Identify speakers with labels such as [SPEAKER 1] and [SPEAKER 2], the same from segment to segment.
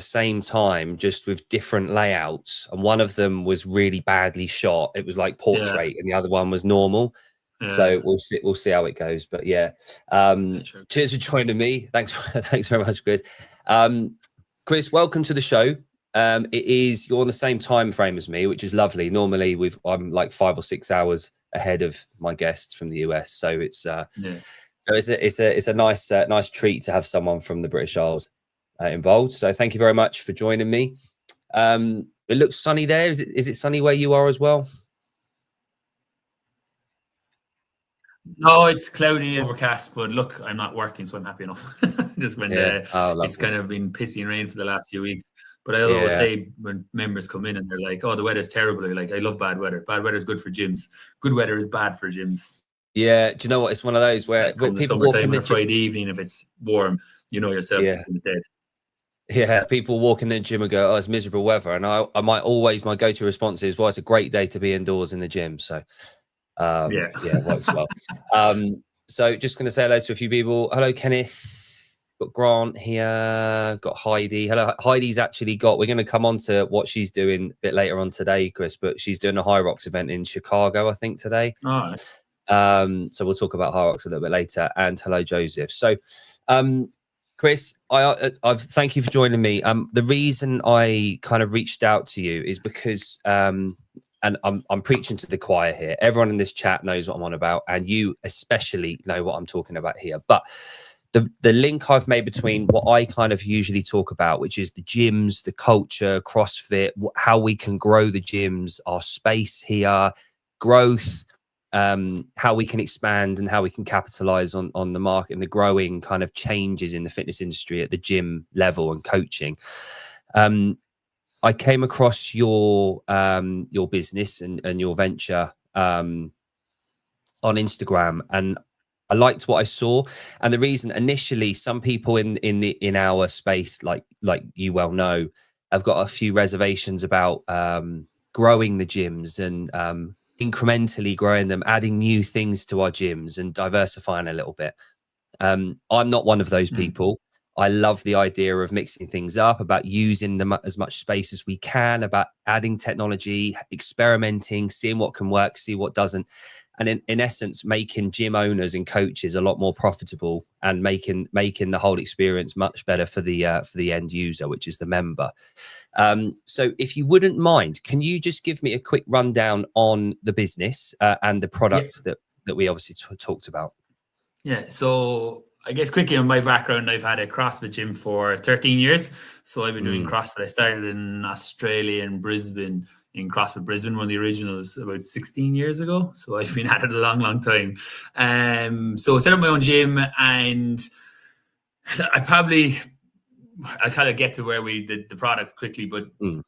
[SPEAKER 1] the same time, just with different layouts. And one of them was really badly shot. It was like portrait, and the other one was normal. So we'll see how it goes. But yeah, cheers for joining me. Thanks very much, Chris. Chris, welcome to the show. You're on the same time frame as me, which is lovely. Normally I'm like 5 or 6 hours ahead of my guests from the US, so it's a nice treat to have someone from the British Isles involved. So thank you very much for joining me. It looks sunny there. Is it sunny where you are as well?
[SPEAKER 2] No, it's cloudy, overcast, but look, I'm not working, so I'm happy enough. Just when it's kind of been pissy and rain for the last few weeks. But I always say when members come in and they're like, "Oh, the weather's terrible," I'm like, "I love bad weather. Bad weather is good for gyms. Good weather is bad for gyms."
[SPEAKER 1] Yeah, do you know what? It's one of those where
[SPEAKER 2] people walk in on a Friday evening, if it's warm, you know yourself, it's dead.
[SPEAKER 1] Yeah, people walk in the gym and go, "Oh, it's miserable weather," and my go-to response is, "Well, it's a great day to be indoors in the gym." So, it works well. So just going to say hello to a few people. Hello, Kenneth. Got Grant here. Got Heidi. Hello, Heidi's actually we're going to come on to what she's doing a bit later on today, Chris, but she's doing a High Rocks event in Chicago, I think, today.
[SPEAKER 2] All right.
[SPEAKER 1] So we'll talk about High Rocks a little bit later. And hello, Joseph. So, Chris, I thank you for joining me. The reason I kind of reached out to you is because, and I'm preaching to the choir here. Everyone in this chat knows what I'm on about, and you especially know what I'm talking about here. But the link I've made between what I kind of usually talk about, which is the gyms, the culture, CrossFit, how we can grow the gyms, our space here, growth, how we can expand and how we can capitalize on the market and the growing kind of changes in the fitness industry at the gym level and coaching. I came across your business and your venture on Instagram, and I liked what I saw. And the reason initially, some people in our space, like you well know, have got a few reservations about growing the gyms and incrementally growing them, adding new things to our gyms and diversifying a little bit. I'm not one of those people. I love the idea of mixing things up, about using them as much space as we can, about adding technology, experimenting, seeing what can work, see what doesn't. And in essence, making gym owners and coaches a lot more profitable and making the whole experience much better for the end user, which is the member. So if you wouldn't mind, can you just give me a quick rundown on the business and the products that we obviously talked about?
[SPEAKER 2] Yeah. So I guess quickly on my background, I've had a CrossFit gym for 13 years. So I've been doing CrossFit. I started in Australia and Brisbane, in CrossFit Brisbane, one of the originals, about 16 years ago. So I've been at it a long, long time. So I set up my own gym, and I'll kind of get to where we did the product quickly, but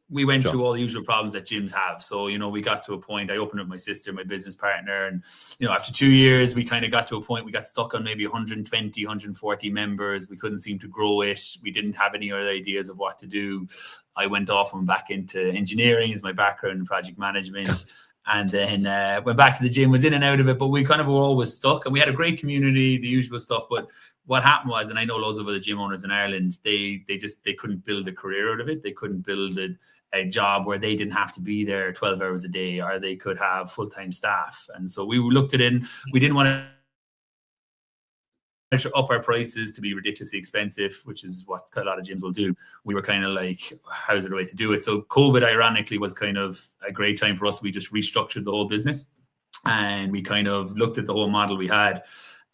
[SPEAKER 2] we went through all the usual problems that gyms have. So, we got to a point, I opened up my sister, my business partner, and, after 2 years, we kind of got to a point, we got stuck on maybe 120, 140 members. We couldn't seem to grow it. We didn't have any other ideas of what to do. I went off and back into engineering as my background in project management. And then went back to the gym, was in and out of it, but we kind of were always stuck. And we had a great community, the usual stuff. But what happened was, and I know loads of other gym owners in Ireland, they couldn't build a career out of it. They couldn't build a job where they didn't have to be there 12 hours a day, or they could have full-time staff. And so we looked at it, and we didn't want to up our prices to be ridiculously expensive, which is what a lot of gyms will do. We were kind of like, how's the way to do it? So COVID, ironically, was kind of a great time for us. We just restructured the whole business, and we kind of looked at the whole model we had.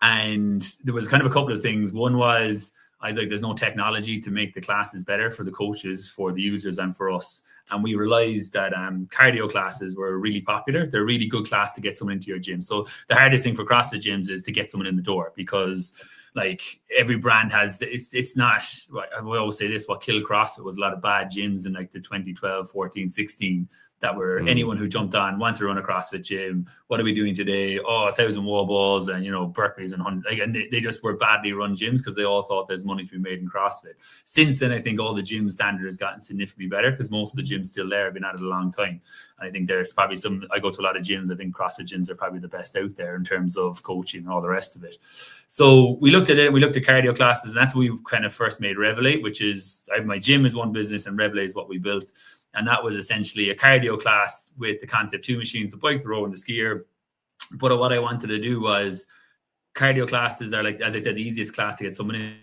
[SPEAKER 2] And there was kind of a couple of things. One was, I was like, there's no technology to make the classes better for the coaches, for the users, and for us. And we realized that cardio classes were really popular. They're a really good class to get someone into your gym. So the hardest thing for CrossFit gyms is to get someone in the door, because like every brand has, it's not, I always say this, what killed CrossFit was a lot of bad gyms in like the 2012, 14, 16. that were anyone who jumped on wanted to run a CrossFit gym. What are we doing today? Oh, 1,000 wall balls and, you know, burpees and 100. And they just were badly run gyms because they all thought there's money to be made in CrossFit. Since then, I think all the gym standard has gotten significantly better because most of the gyms still there have been at it a long time. And I think there's probably I go to a lot of gyms. I think CrossFit gyms are probably the best out there in terms of coaching and all the rest of it. So we looked at it and we looked at cardio classes, and that's when we kind of first made Revelate, which is my gym is one business and Revelate is what we built. And that was essentially a cardio class with the Concept 2 machines, the bike, the row, and the skier. But what I wanted to do was cardio classes are, like, as I said, the easiest class to get someone in.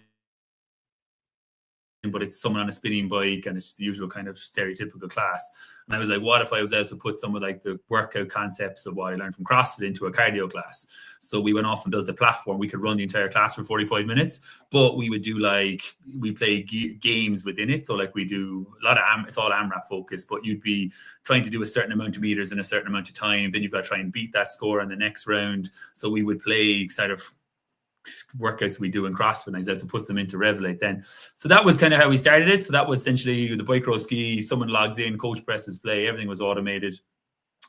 [SPEAKER 2] But it's someone on a spinning bike and it's the usual kind of stereotypical class. And I was like, what if I was able to put some of like the workout concepts of what I learned from CrossFit into a cardio class? So we went off and built a platform. We could run the entire class for 45 minutes, but we would do we play games within it. So like we do a lot of it's all AMRAP focused, but you'd be trying to do a certain amount of meters in a certain amount of time. Then you've got to try and beat that score in the next round. So we would play sort of workouts we do in CrossFit, and I was able to put them into Revelate then. So that was kind of how we started it. So that was essentially the bike, row, ski, someone logs in, coach presses play, everything was automated.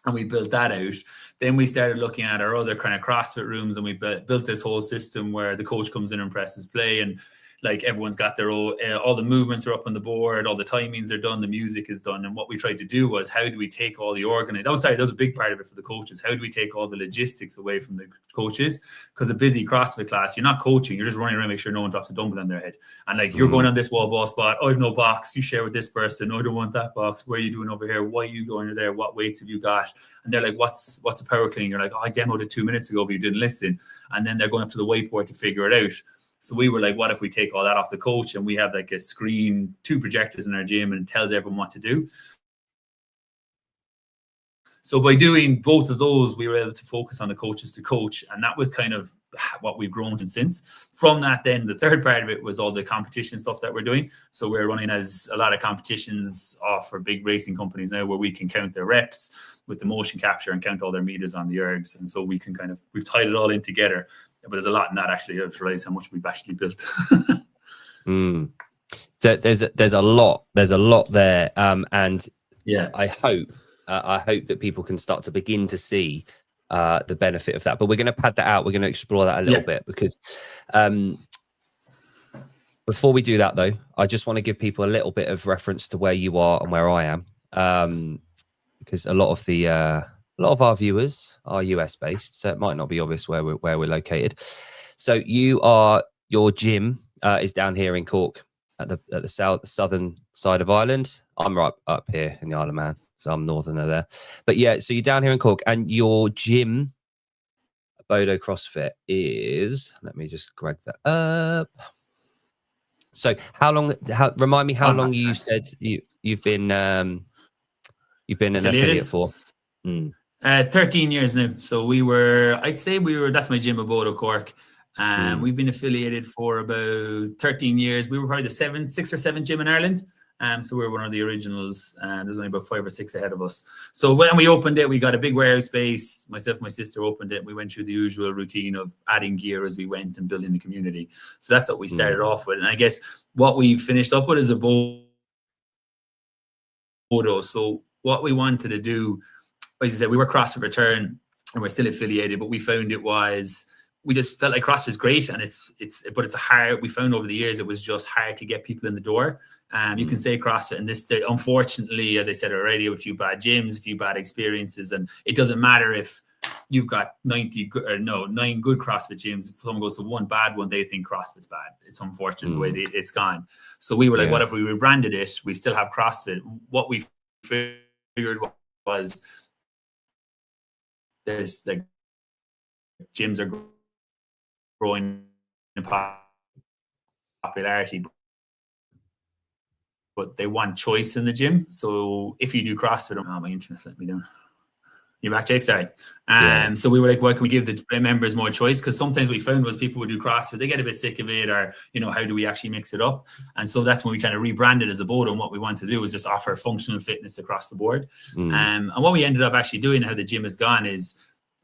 [SPEAKER 2] And we built that out. Then we started looking at our other kind of CrossFit rooms, and we built this whole system where the coach comes in and presses play, and like everyone's got their own, all the movements are up on the board, all the timings are done, the music is done. And what we tried to do was, how do we take all the that was a big part of it for the coaches. How do we take all the logistics away from the coaches? Because a busy CrossFit class, you're not coaching, you're just running around, make sure no one drops a dumbbell on their head. And like, you're going on this wall ball spot. Oh, I have no box. You share with this person. Oh, I don't want that box. What are you doing over here? Why are you going there? What weights have you got? And they're like, what's a power clean? You're like, oh, I demoed it 2 minutes ago, but you didn't listen. And then they're going up to the whiteboard to figure it out. So we were like, what if we take all that off the coach and we have like a screen, 2 projectors in our gym, and it tells everyone what to do. So by doing both of those, we were able to focus on the coaches to coach. And that was kind of what we've grown since. From that, then the third part of it was all the competition stuff that we're doing. So we're running as a lot of competitions off for big racing companies now, where we can count their reps with the motion capture and count all their meters on the ergs. And so we can we've tied it all in together. But there's a lot in that, actually. I just realized how much we've actually built.
[SPEAKER 1] So there's a lot there, and
[SPEAKER 2] yeah,
[SPEAKER 1] I hope that people can start to begin to see the benefit of that. But we're going to pad that out. We're going to explore that a little bit, because before we do that, though, I just want to give people a little bit of reference to where you are and where I am, because a lot of our viewers are US based, so it might not be obvious where we're located. So your gym is down here in Cork at the southern side of Ireland. I'm right up here in the Isle of Man, so I'm northerner there. But yeah, so you're down here in Cork, and your gym, Bodo CrossFit, is, let me just grab that up. So remind me how long you said you've been an affiliate for?
[SPEAKER 2] 13 years now. So that's my gym, Bodo Cork. And we've been affiliated for about 13 years. We were probably the 6th or 7th gym in Ireland. So we were one of the originals, and there's only about 5 or 6 ahead of us. So when we opened it, we got a big warehouse space. Myself and my sister opened it. We went through the usual routine of adding gear as we went and building the community. So that's what we started off with. And I guess what we finished up with is a Bodo. So what we wanted to do, as I said, we were CrossFit Return and we're still affiliated, but we found we just felt like CrossFit is great, and but it's hard. We found over the years it was just hard to get people in the door. You can say CrossFit, and unfortunately, as I said already, a few bad gyms, a few bad experiences, and it doesn't matter if you've got 9 good CrossFit gyms. If someone goes to one bad one, they think CrossFit's bad. It's unfortunate the way it's gone. So we were like, what if we rebranded it? We still have CrossFit. What we figured was, there's like gyms are growing in popularity, but they want choice in the gym. So if you do CrossFit, my internet's let me down. You're back, Jake? Sorry. So we were like, why can we give the members more choice? Because sometimes we found was people would do CrossFit, they get a bit sick of it, or, how do we actually mix it up? And so that's when we kind of rebranded as a Bodo. And what we wanted to do was just offer functional fitness across the board. And what we ended up actually doing, how the gym has gone, is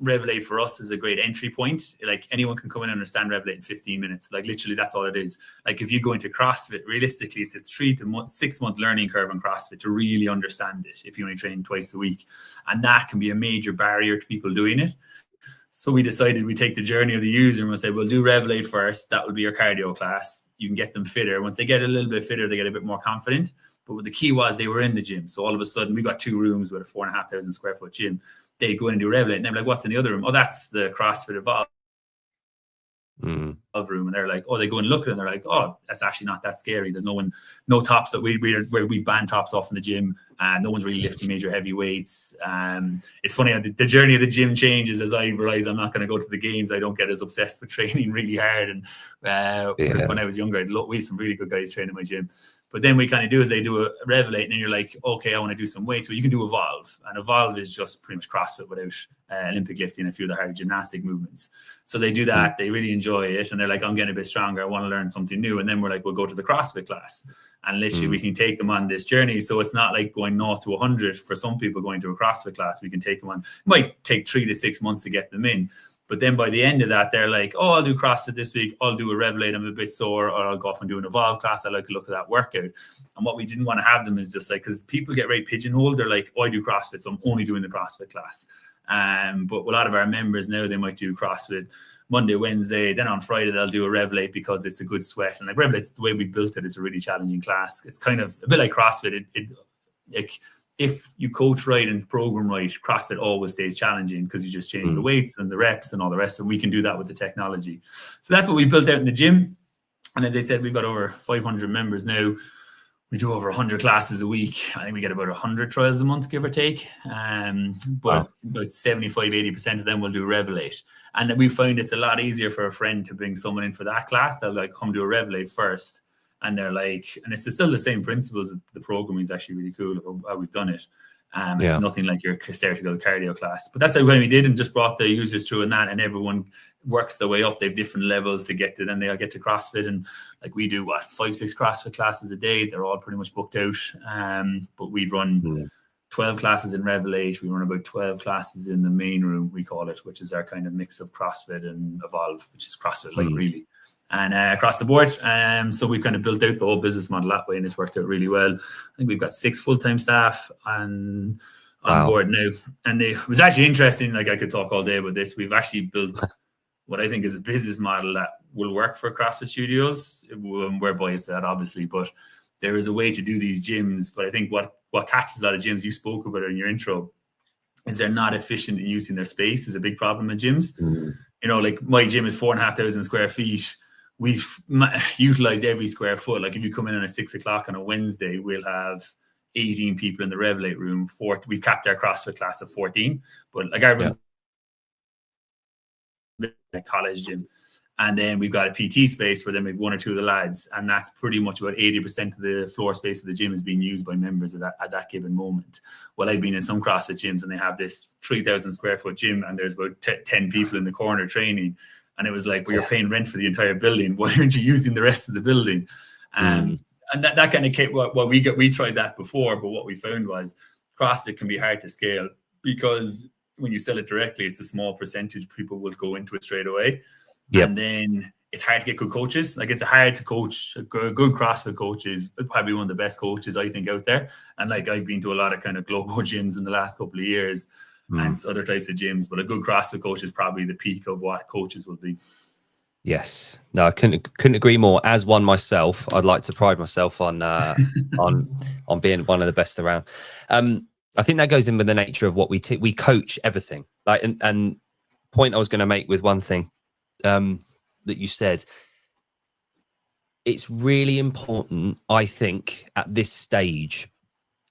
[SPEAKER 2] Revelate for us is a great entry point. Like anyone can come in and understand Revelate in 15 minutes. Like literally that's all it is. Like if you go into CrossFit, realistically, it's a 3 to 6 month learning curve on CrossFit to really understand it if you only train twice a week. And that can be a major barrier to people doing it. So we decided we take the journey of the user and we'll say, we'll do Revelate first. That will be your cardio class. You can get them fitter. Once they get a little bit fitter, they get a bit more confident. But what the key was, they were in the gym. So all of a sudden, we got 2 rooms with a 4,500 square foot gym. They go in and do Revelate. And they're like, what's in the other room? Oh, that's the CrossFit Evolve room. And they're like, oh, they go and look at it and they're like, oh, that's actually not that scary. There's no tops that we ban tops off in the gym, and no one's really lifting major heavy weights. It's funny how the journey of the gym changes as I realize I'm not going to go to the games. I don't get as obsessed with training really hard. And because when I was younger, we had some really good guys training my gym. But then we kind of do is they do a Revelate, and then you're like, okay, I want to do some weights. So you can do Evolve. And Evolve is just pretty much CrossFit without Olympic lifting, a few of the hard gymnastic movements. So they do that. They really enjoy it. And they're like, I'm getting a bit stronger. I want to learn something new. And then we're like, we'll go to the CrossFit class. And literally we can take them on this journey. So it's not like going 0 to 100 for some people going to a CrossFit class. We can take them on. It might take 3 to 6 months to get them in. But then by the end of that, they're like, oh, I'll do CrossFit this week. I'll do a Revelate. I'm a bit sore. Or I'll go off and do an Evolve class. I like to look at that workout. And what we didn't want to have them is just like, because people get very pigeonholed. They're like, oh, I do CrossFit, so I'm only doing the CrossFit class. But a lot of our members now, they might do CrossFit Monday, Wednesday. Then on Friday, they'll do a Revelate because it's a good sweat. And like Revelate's the way we built it. It's a really challenging class. It's kind of a bit like CrossFit. Like if you coach right and program right, CrossFit always stays challenging because you just change the weights and the reps and all the rest. And we can do that with the technology. So that's what we built out in the gym. And as I said, we've got over 500 members now. We do over 100 classes a week. I think we get about 100 trials a month, give or take. But about 75, 80% of them will do Revelate. And then we find it's a lot easier for a friend to bring someone in for that class. They'll like, come do a Revelate first. And they're like, and it's still the same principles. The programming is actually really cool how we've done it. It's nothing like your stereotypical cardio class. But that's how we did, and just brought the users through in that, and everyone works their way up. They have different levels to get to, then they'll get to CrossFit. And like we do 5, 6 CrossFit classes a day. They're all pretty much booked out. But we run 12 classes in Revelate. We run about 12 classes in the main room, we call it, which is our kind of mix of CrossFit and Evolve, which is CrossFit like really. And across the board. So we've kind of built out the whole business model that way, and it's worked out really well. I think we've got 6 full-time staff on board now. And it was actually interesting. Like I could talk all day about this. We've actually built what I think is a business model that will work for CrossFit studios. We're biased to that, obviously, but there is a way to do these gyms. But I think what catches a lot of gyms, you spoke about it in your intro, is they're not efficient in using their space is a big problem in gyms. You know, like my gym is 4,500 square feet. We've utilized every square foot. Like if you come in at 6 o'clock on a Wednesday, we'll have 18 people in the Revelate room. We've capped our CrossFit class at 14, but like our college gym. And then we've got a PT space where then maybe 1 or 2 of the lads, and that's pretty much about 80% of the floor space of the gym is being used by members at that given moment. Well, I've been in some CrossFit gyms and they have this 3,000 square foot gym and there's about 10 people in the corner training. And it was like, well, you're paying rent for the entire building. Why aren't you using the rest of the building? And that kind of came, we tried that before, but what we found was CrossFit can be hard to scale because when you sell it directly, it's a small percentage people will go into it straight away. And then it's hard to get good coaches. Like it's hard to coach. A good CrossFit coach is probably one of the best coaches I think out there. And like I've been to a lot of kind of global gyms in the last couple of years and other types of gyms, but a good CrossFit coach is probably the peak of what coaches will be.
[SPEAKER 1] Yes, no, I couldn't agree more. As one myself, I'd like to pride myself on being one of the best around. I think that goes in with the nature of what we coach everything. Like and point I was going to make with one thing that you said, it's really important, I think, at this stage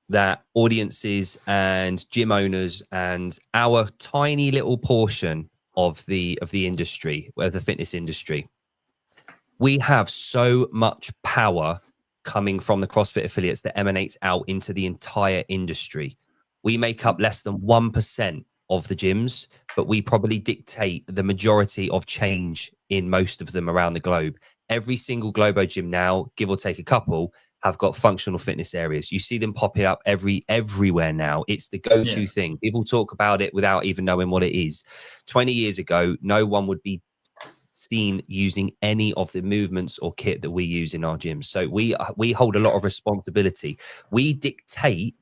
[SPEAKER 1] that audiences and gym owners and our tiny little portion of the industry, of the fitness industry, we have so much power coming from the CrossFit affiliates that emanates out into the entire industry. We make up less than 1% of the gyms, but we probably dictate the majority of change in most of them around the globe. Every single Globo gym now, give or take a couple, have got functional fitness areas. You see them popping up everywhere now. It's the go-to thing. People talk about it without even knowing what it is. 20 years ago, no one would be seen using any of the movements or kit that we use in our gyms. So we hold a lot of responsibility. We dictate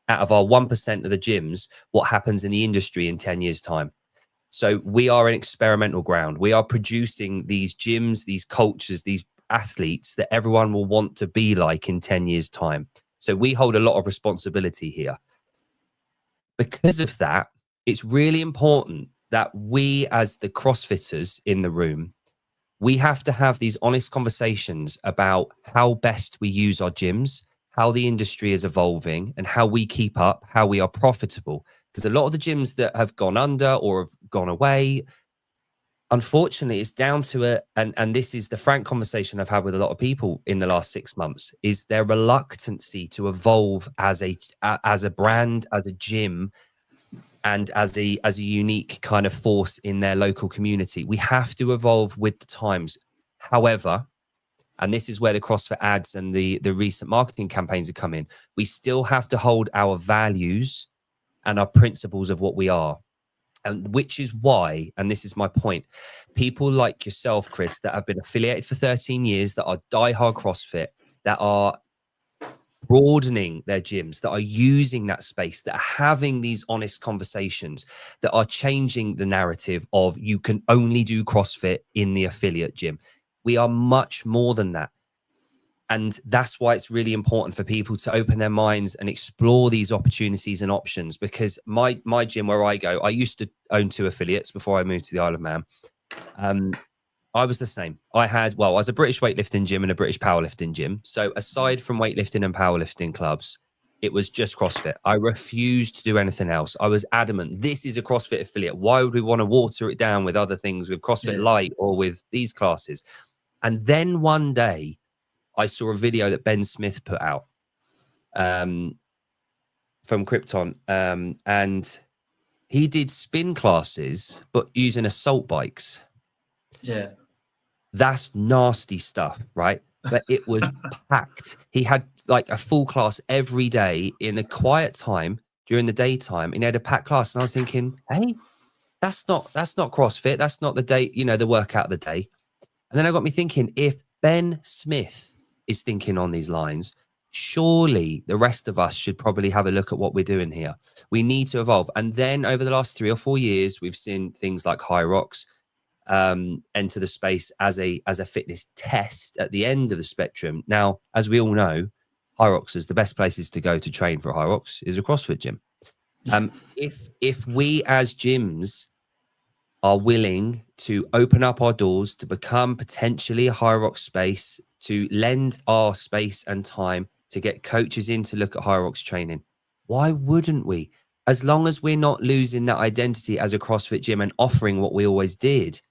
[SPEAKER 1] out of our 1% of the gyms what happens in the industry in 10 years' time. So we are an experimental ground. We are producing these gyms, these cultures, these athletes that everyone will want to be like in 10 years' time. So we hold a lot of responsibility here. Because of that, it's really important that we, as the CrossFitters in the room, we have to have these honest conversations about how best we use our gyms, how the industry is evolving, and how we keep up, how we are profitable. Because a lot of the gyms that have gone under or have gone away, unfortunately, it's down to and this is the frank conversation I've had with a lot of people in the last 6 months, is their reluctancy to evolve as a brand, as a gym, and as a unique kind of force in their local community. We have to evolve with the times. However, and this is where the CrossFit ads and the recent marketing campaigns have come in, we still have to hold our values and our principles of what we are. And which is why, and this is my point, people like yourself, Chris, that have been affiliated for 13 years, that are diehard CrossFit, that are broadening their gyms, that are using that space, that are having these honest conversations, that are changing the narrative of you can only do CrossFit in the affiliate gym. We are much more than that. And that's why it's really important for people to open their minds and explore these opportunities and options. Because my gym where I go, I used to own 2 affiliates before I moved to the Isle of Man. I was the same. I was a British weightlifting gym and a British powerlifting gym. So aside from weightlifting and powerlifting clubs, it was just CrossFit. I refused to do anything else. I was adamant, this is a CrossFit affiliate. Why would we want to water it down with other things, with CrossFit Light or with these classes? And then one day I saw a video that Ben Smith put out from Krypton. And he did spin classes, but using assault bikes.
[SPEAKER 2] Yeah.
[SPEAKER 1] That's nasty stuff, right? But it was packed. He had like a full class every day in a quiet time during the daytime, and he had a packed class. And I was thinking, hey, that's not CrossFit. That's not the day, the workout of the day. And then I got me thinking, if Ben Smith is thinking on these lines, surely the rest of us should probably have a look at what we're doing here. We need to evolve. And then over the last 3 or 4 years, we've seen things like High Rocks enter the space as a fitness test at the end of the spectrum. Now, as we all know, High Rocks is the best places to go to train for High Rocks is a CrossFit gym. If we as gyms are willing to open up our doors to become potentially a High Rocks space, to lend our space and time to get coaches in to look at High Rocks training, why wouldn't we? As long as we're not losing that identity as a CrossFit gym and offering what we always did,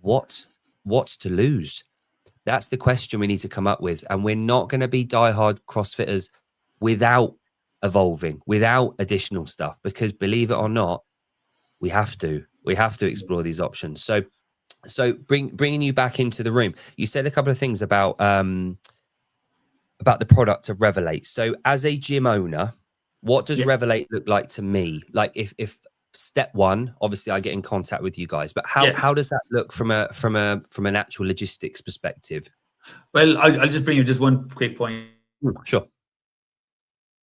[SPEAKER 1] what's to lose? That's the question we need to come up with. And we're not going to be diehard CrossFitters without evolving, without additional stuff, because believe it or not, we have to explore these options. So bringing you back into the room, you said a couple of things about the product of Revelate. So as a gym owner, what does Revelate look like to me? Like if step one, obviously I get in contact with you guys, but how does that look from an actual logistics perspective?
[SPEAKER 2] Well, I'll just bring you just one quick point.
[SPEAKER 1] Sure.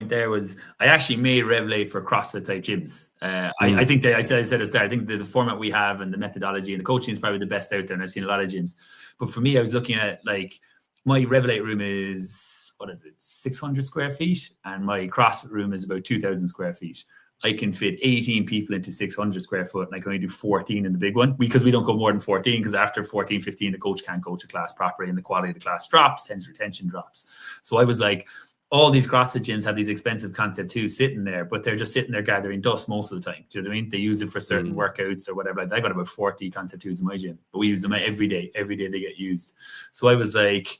[SPEAKER 2] There was, I actually made Revelate for CrossFit type gyms. I think that I said at the start, I think the format we have and the methodology and the coaching is probably the best out there, and I've seen a lot of gyms. But for me, I was looking at like my Revelate room is 600 square feet, and my CrossFit room is about 2,000 square feet. I can fit 18 people into 600 square foot, and I can only do 14 in the big one because we don't go more than 14, because after 14, 15, the coach can't coach a class properly and the quality of the class drops, hence retention drops. So I was like, all these CrossFit gyms have these expensive Concept 2 sitting there, but they're just sitting there gathering dust most of the time. Do you know what I mean? They use it for certain workouts or whatever. I got about 40 Concept 2s in my gym, but we use them every day. Every day they get used. So I was like,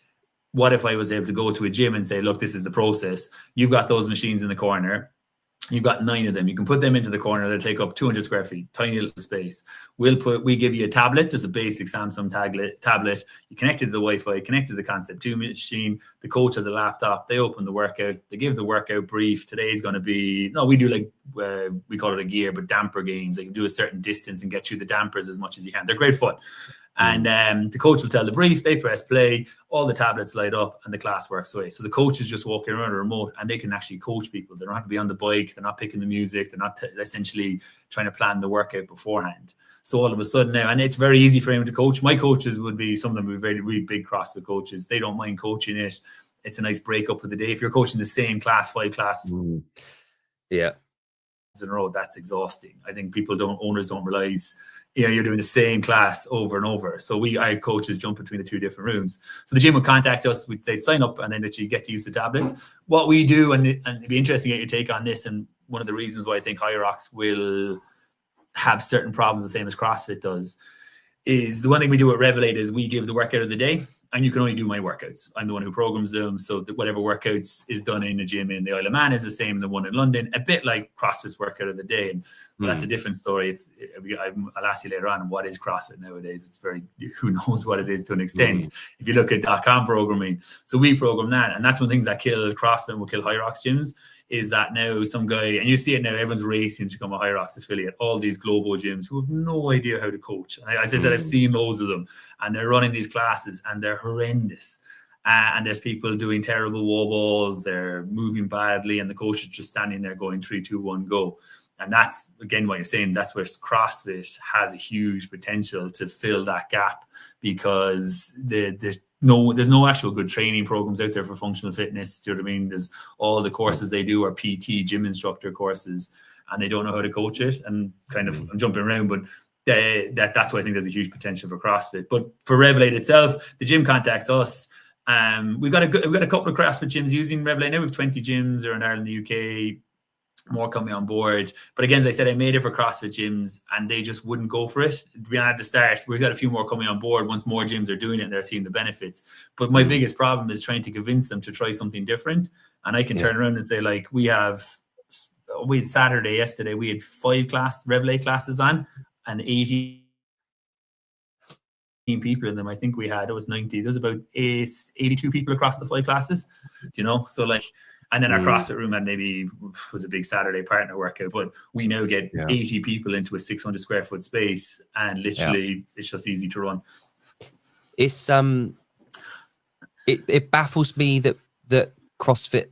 [SPEAKER 2] what if I was able to go to a gym and say, look, this is the process. You've got those machines in the corner. You've got 9 of them. You can put them into the corner. They'll take up 200 square feet, tiny little space. We give you a tablet, just a basic Samsung tablet. You connect it to the Wi-Fi, connect it to the Concept 2 machine. The coach has a laptop. They open the workout. They give the workout brief. Today's going to be, we do like, we call it a gear, but damper games. They can do a certain distance and get you the dampers as much as you can. They're great fun. And the coach will tell the brief, they press play, all the tablets light up, and the class works away. So the coach is just walking around a remote, and they can actually coach people. They don't have to be on the bike. They're not picking the music. They're not essentially trying to plan the workout beforehand. So all of a sudden now, and it's very easy for him to coach. My coaches would be, some of them would be very, really big CrossFit coaches. They don't mind coaching it. It's a nice break up of the day. If you're coaching the same class, 5 classes in a row, that's exhausting. I think owners don't realize, you're doing the same class over and over. So our coaches jump between the 2 different rooms. So the gym would contact us. They'd sign up, and then that you get to use the tablets. What we do, and it'd be interesting to get your take on this, and one of the reasons why I think Hyrox will have certain problems the same as CrossFit does, is the one thing we do at Revelate is we give the workout of the day, and you can only do my workouts. I'm the one who programs them. So whatever workouts is done in the gym in the Isle of Man is the same as the one in London, a bit like CrossFit's workout of the day. And that's a different story. I'll ask you later on, what is CrossFit nowadays? It's who knows what it is to an extent. If you look at .com programming, so we program that. And that's one of the things that kill CrossFit and will kill Hyrox gyms, is that now some guy, and you see it now, everyone's racing to become a Hyrox affiliate, all these global gyms who have no idea how to coach. And as I said, I've seen loads of them, and they're running these classes and they're horrendous. And there's people doing terrible wall balls, they're moving badly, and the coach is just standing there going 3, 2, 1, go. And that's, again, what you're saying, that's where CrossFit has a huge potential to fill that gap, because there's no actual good training programs out there for functional fitness. Do you know what I mean? There's all the courses they do are PT, gym instructor courses, and they don't know how to coach it. And kind of, I'm jumping around, but that's why I think there's a huge potential for CrossFit. But for Revelate itself, the gym contacts us. We've got a couple of CrossFit gyms using Revelate now. We have 20 gyms around Ireland, the UK. More coming on board. But again, as I said, I made it for CrossFit gyms, and they just wouldn't go for it. We had to start. We've got a few more coming on board once more gyms are doing it and they're seeing the benefits. But my biggest problem is trying to convince them to try something different. And I can turn around and say, like, we had Saturday yesterday, we had 5 Revelate classes on, and 18 people in them. I think it was 90. There was about 82 people across the 5 classes, so like. And then our CrossFit room had was a big Saturday partner workout, but we now get 80 people into a 600 square foot space, and literally it's just easy to run.
[SPEAKER 1] It's it baffles me that CrossFit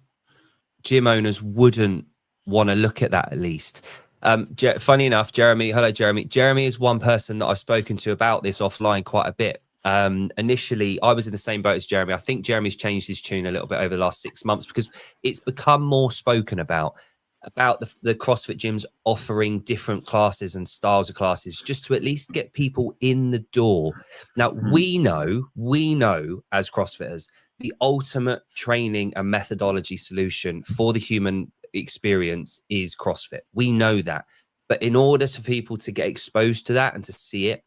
[SPEAKER 1] gym owners wouldn't want to look at that at least. Funny enough, hello Jeremy. Jeremy is one person that I've spoken to about this offline quite a bit. Initially, I was in the same boat as Jeremy. I think Jeremy's changed his tune a little bit over the last 6 months, because it's become more spoken about the CrossFit gyms offering different classes and styles of classes, just to at least get people in the door. Now, we know as CrossFitters, the ultimate training and methodology solution for the human experience is CrossFit. We know that. But in order for people to get exposed to that and to see it,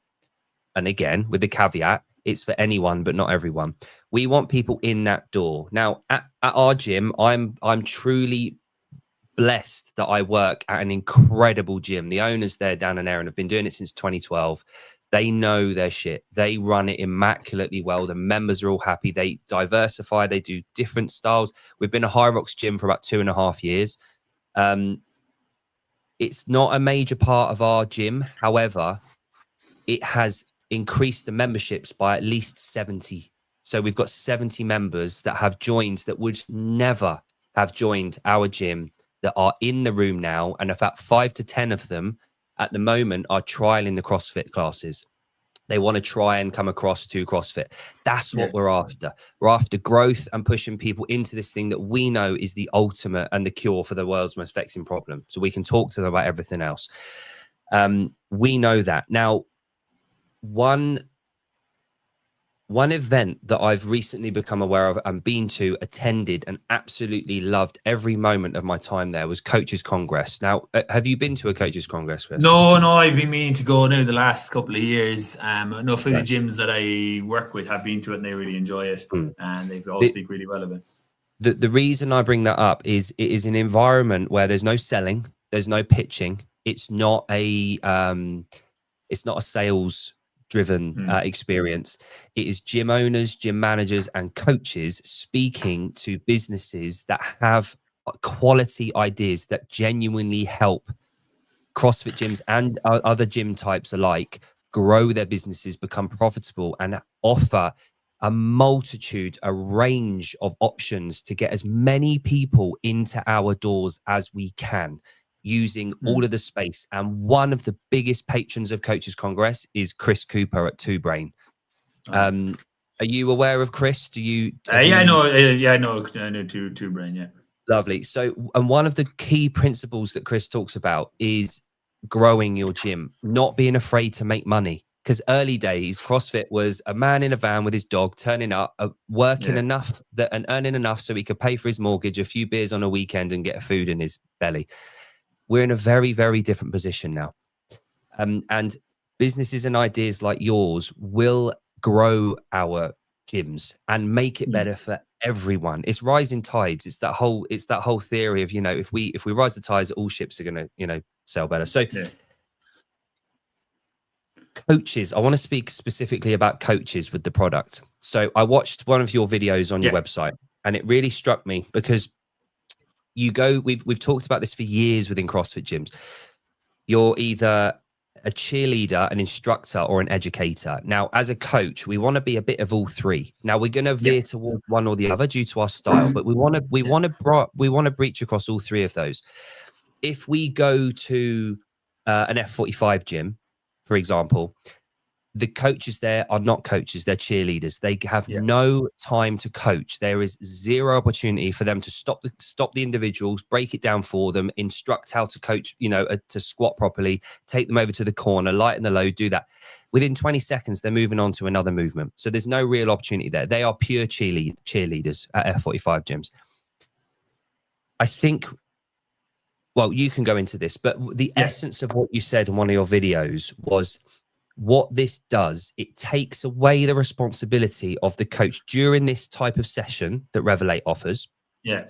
[SPEAKER 1] and again, with the caveat, it's for anyone, but not everyone. We want people in that door. Now, at our gym, I'm truly blessed that I work at an incredible gym. The owners there, Dan and Aaron, have been doing it since 2012. They know their shit. They run it immaculately well. The members are all happy. They diversify. They do different styles. We've been a Hyrox gym for about 2.5 years. It's not a major part of our gym. However, it has increased the memberships by at least 70. So we've got 70 members that have joined that would never have joined our gym, that are in the room now. And about 5 to 10 of them at the moment are trialing the CrossFit classes. They want to try and come across to CrossFit. That's what we're after. We're after growth and pushing people into this thing that we know is the ultimate and the cure for the world's most vexing problem. So we can talk to them about everything else. We know that. Now, one event that I've recently become aware of and been to, attended, and absolutely loved every moment of my time there was Coaches Congress. Now, have you been to a Coaches Congress, Chris?
[SPEAKER 2] No, I've been meaning to go now the last couple of years. Enough of the gyms that I work with have been to it, and they really enjoy it, and they all speak really well of it.
[SPEAKER 1] the reason I bring that up is it is an environment where there's no selling, there's no pitching. It's not a sales driven experience. It is gym owners, gym managers, and coaches speaking to businesses that have quality ideas that genuinely help CrossFit gyms and other gym types alike grow their businesses, become profitable, and offer a range of options to get as many people into our doors as we can, using all of the space. And one of the biggest patrons of Coaches Congress is Chris Cooper at Two Brain. Are you aware of Chris?
[SPEAKER 2] I know Two Brain. Yeah.
[SPEAKER 1] Lovely. So, and one of the key principles that Chris talks about is growing your gym, not being afraid to make money. Because early days, CrossFit was a man in a van with his dog, turning up, working enough and earning enough so he could pay for his mortgage, a few beers on a weekend, and get food in his belly. We're in a very, very different position now. And businesses and ideas like yours will grow our gyms and make it better for everyone. It's rising tides. It's that whole theory of, if we rise the tides, all ships are going to, sell better. So coaches, I want to speak specifically about coaches with the product. So I watched one of your videos on your website, and it really struck me because we've talked about this for years within CrossFit gyms. You're either a cheerleader, an instructor, or an educator. Now, as a coach, we want to be a bit of all three. Now, we're going to veer toward one or the other due to our style, but we want to breach across all three of those. If we go to an F45 gym, for example, the coaches there are not coaches, they're cheerleaders. They have no time to coach. There is zero opportunity for them to stop the individuals, break it down for them, instruct how to coach, to squat properly, take them over to the corner, lighten the load, do that. Within 20 seconds, they're moving on to another movement. So there's no real opportunity there. They are pure cheerleaders at F45 gyms. I think, well, you can go into this, but the essence of what you said in one of your videos was, what this does, it takes away the responsibility of the coach during this type of session that Revelate offers.
[SPEAKER 2] Yeah.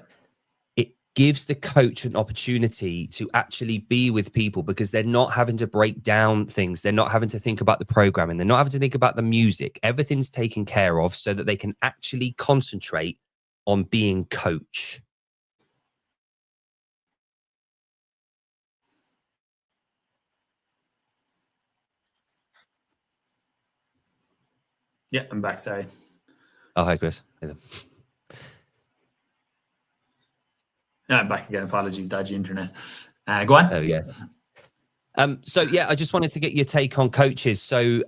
[SPEAKER 1] It gives the coach an opportunity to actually be with people, because they're not having to break down things. They're not having to think about the programming. They're not having to think about the music. Everything's taken care of so that they can actually concentrate on being coach.
[SPEAKER 2] Yeah, I'm back. Sorry.
[SPEAKER 1] Oh, hi, Chris. Hey there.
[SPEAKER 2] Yeah, I'm back again. Apologies, dodgy internet. Go on.
[SPEAKER 1] There we go. So yeah, I just wanted to get your take on coaches. So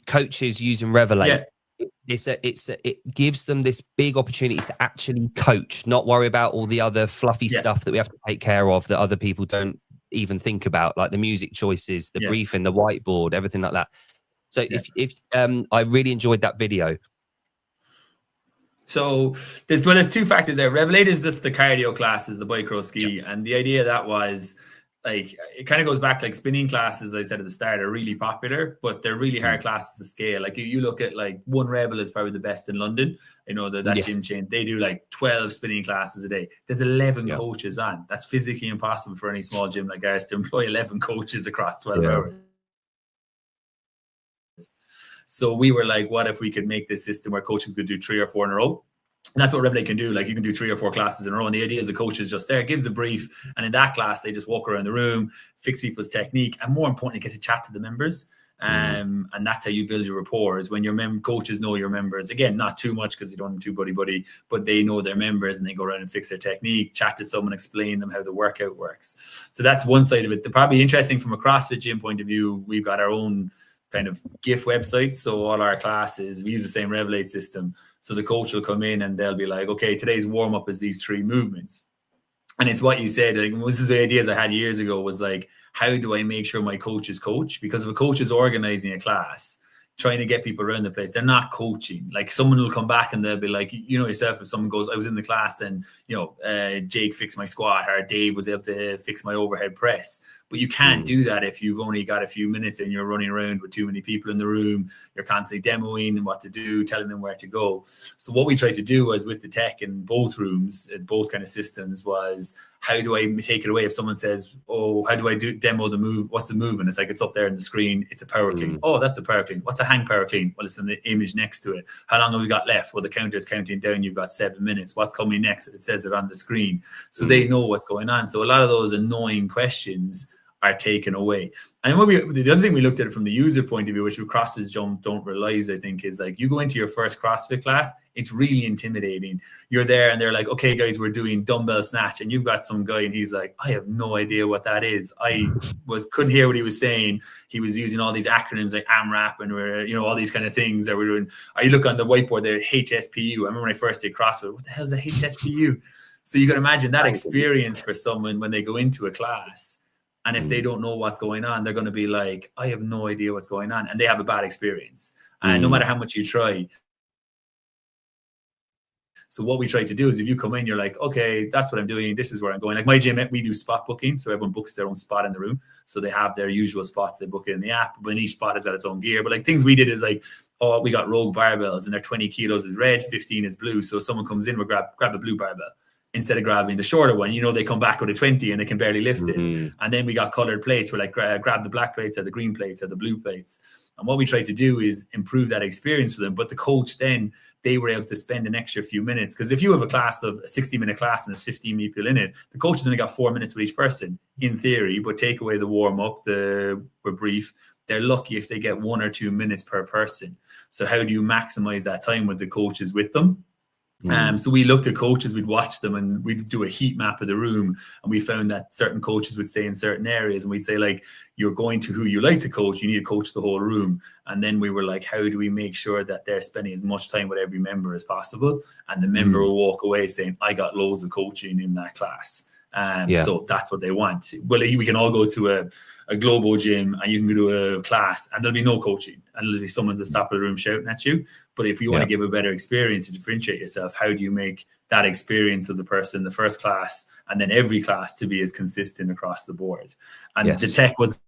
[SPEAKER 1] coaches using Revelate, it gives them this big opportunity to actually coach, not worry about all the other fluffy stuff that we have to take care of that other people don't even think about, like the music choices, the briefing, the whiteboard, everything like that. So if I really enjoyed that video.
[SPEAKER 2] So there's two factors there. Revelate is just the cardio classes, the bike, row, ski. And the idea of that was, like, it kind of goes back, like spinning classes, I said at the start, are really popular, but they're really hard classes to scale. Like you look at, like, One Rebel is probably the best in London. I know that gym chain, they do like 12 spinning classes a day. There's 11 coaches on. That's physically impossible for any small gym like ours to employ 11 coaches across 12 hours. So we were like, what if we could make this system where coaches could do 3 or 4 in a row? And that's what Revelate can do. Like, you can do 3 or 4 classes in a row. And the idea is the coach is just there, gives a brief. And in that class, they just walk around the room, fix people's technique, and more importantly, get to chat to the members. And that's how you build your rapport, is when your coaches know your members. Again, not too much because you don't have too buddy, but they know their members and they go around and fix their technique, chat to someone, explain them how the workout works. So that's one side of it. The probably interesting from a CrossFit gym point of view, we've got our own kind of GIF website. So all our classes, we use the same Revelate system. So the coach will come in and they'll be like, okay, today's warm up is these 3 movements. And it's what you said, like, this is the ideas I had years ago, was like, how do I make sure my coaches coach? Because if a coach is organizing a class, trying to get people around the place. They're not coaching. Like someone will come back and they'll be like, you know yourself, if someone goes, I was in the class and, you know, Jake fixed my squat or Dave was able to fix my overhead press. But you can't do that if you've only got a few minutes and you're running around with too many people in the room. You're constantly demoing and what to do, telling them where to go. So what we tried to do was with the tech in both rooms, in both kind of systems, was how do I take it away if someone says, oh, how do I demo the move? What's the move? And it's like, it's up there on the screen. It's a power clean. Oh, that's a power clean. What's a hang power clean? Well, it's in the image next to it. How long have we got left? Well, the counter is counting down. You've got 7 minutes. What's coming next? It says it on the screen. So they know what's going on. So a lot of those annoying questions are taken away. And the other thing we looked at it from the user point of view, which CrossFit don't realize, I think, is like you go into your first CrossFit class, it's really intimidating. You're there and they're like, okay, guys, we're doing dumbbell snatch. And you've got some guy and he's like, I have no idea what that is. I couldn't hear what he was saying. He was using all these acronyms like AMRAP and we're, you know, all these kind of things that we're doing. Or you look on the whiteboard there, HSPU. I remember when I first did CrossFit, what the hell is a HSPU? So you can imagine that experience for someone when they go into a class. And if they don't know what's going on, they're going to be like, I have no idea what's going on. And they have a bad experience. And no matter how much you try. So what we try to do is if you come in, you're like, okay, that's what I'm doing. This is where I'm going. Like my gym, we do spot booking. So everyone books their own spot in the room. So they have their usual spots. They book it in the app. But each spot has got its own gear. But like things we did is like, oh, we got Rogue barbells and they're 20 kilos is red, 15 is blue. So if someone comes in, we'll grab a blue barbell. Instead of grabbing the shorter one, you know, they come back with a 20 and they can barely lift it. And then we got colored plates. We're like, grab the black plates or the green plates or the blue plates. And what we try to do is improve that experience for them. But the coach then, they were able to spend an extra few minutes. Because if you have a class of a 60-minute class and there's 15 people in it, the coach has only got 4 minutes with each person in theory, but take away the warm up, the brief. They're lucky if they get 1 or 2 minutes per person. So how do you maximize that time with the coaches with them? So we looked at coaches, we'd watch them and we'd do a heat map of the room. And we found that certain coaches would stay in certain areas. And we'd say, like, you're going to who you like to coach, you need to coach the whole room. And then we were like, how do we make sure that they're spending as much time with every member as possible? And the member will walk away saying, I got loads of coaching in that class. So that's what they want. Well, we can all go to a global gym and you can go to a class and there'll be no coaching and there'll be someone at the top of the room shouting at you. But if you want to give a better experience to differentiate yourself, how do you make that experience of the person in the first class and then every class to be as consistent across the board? And the tech was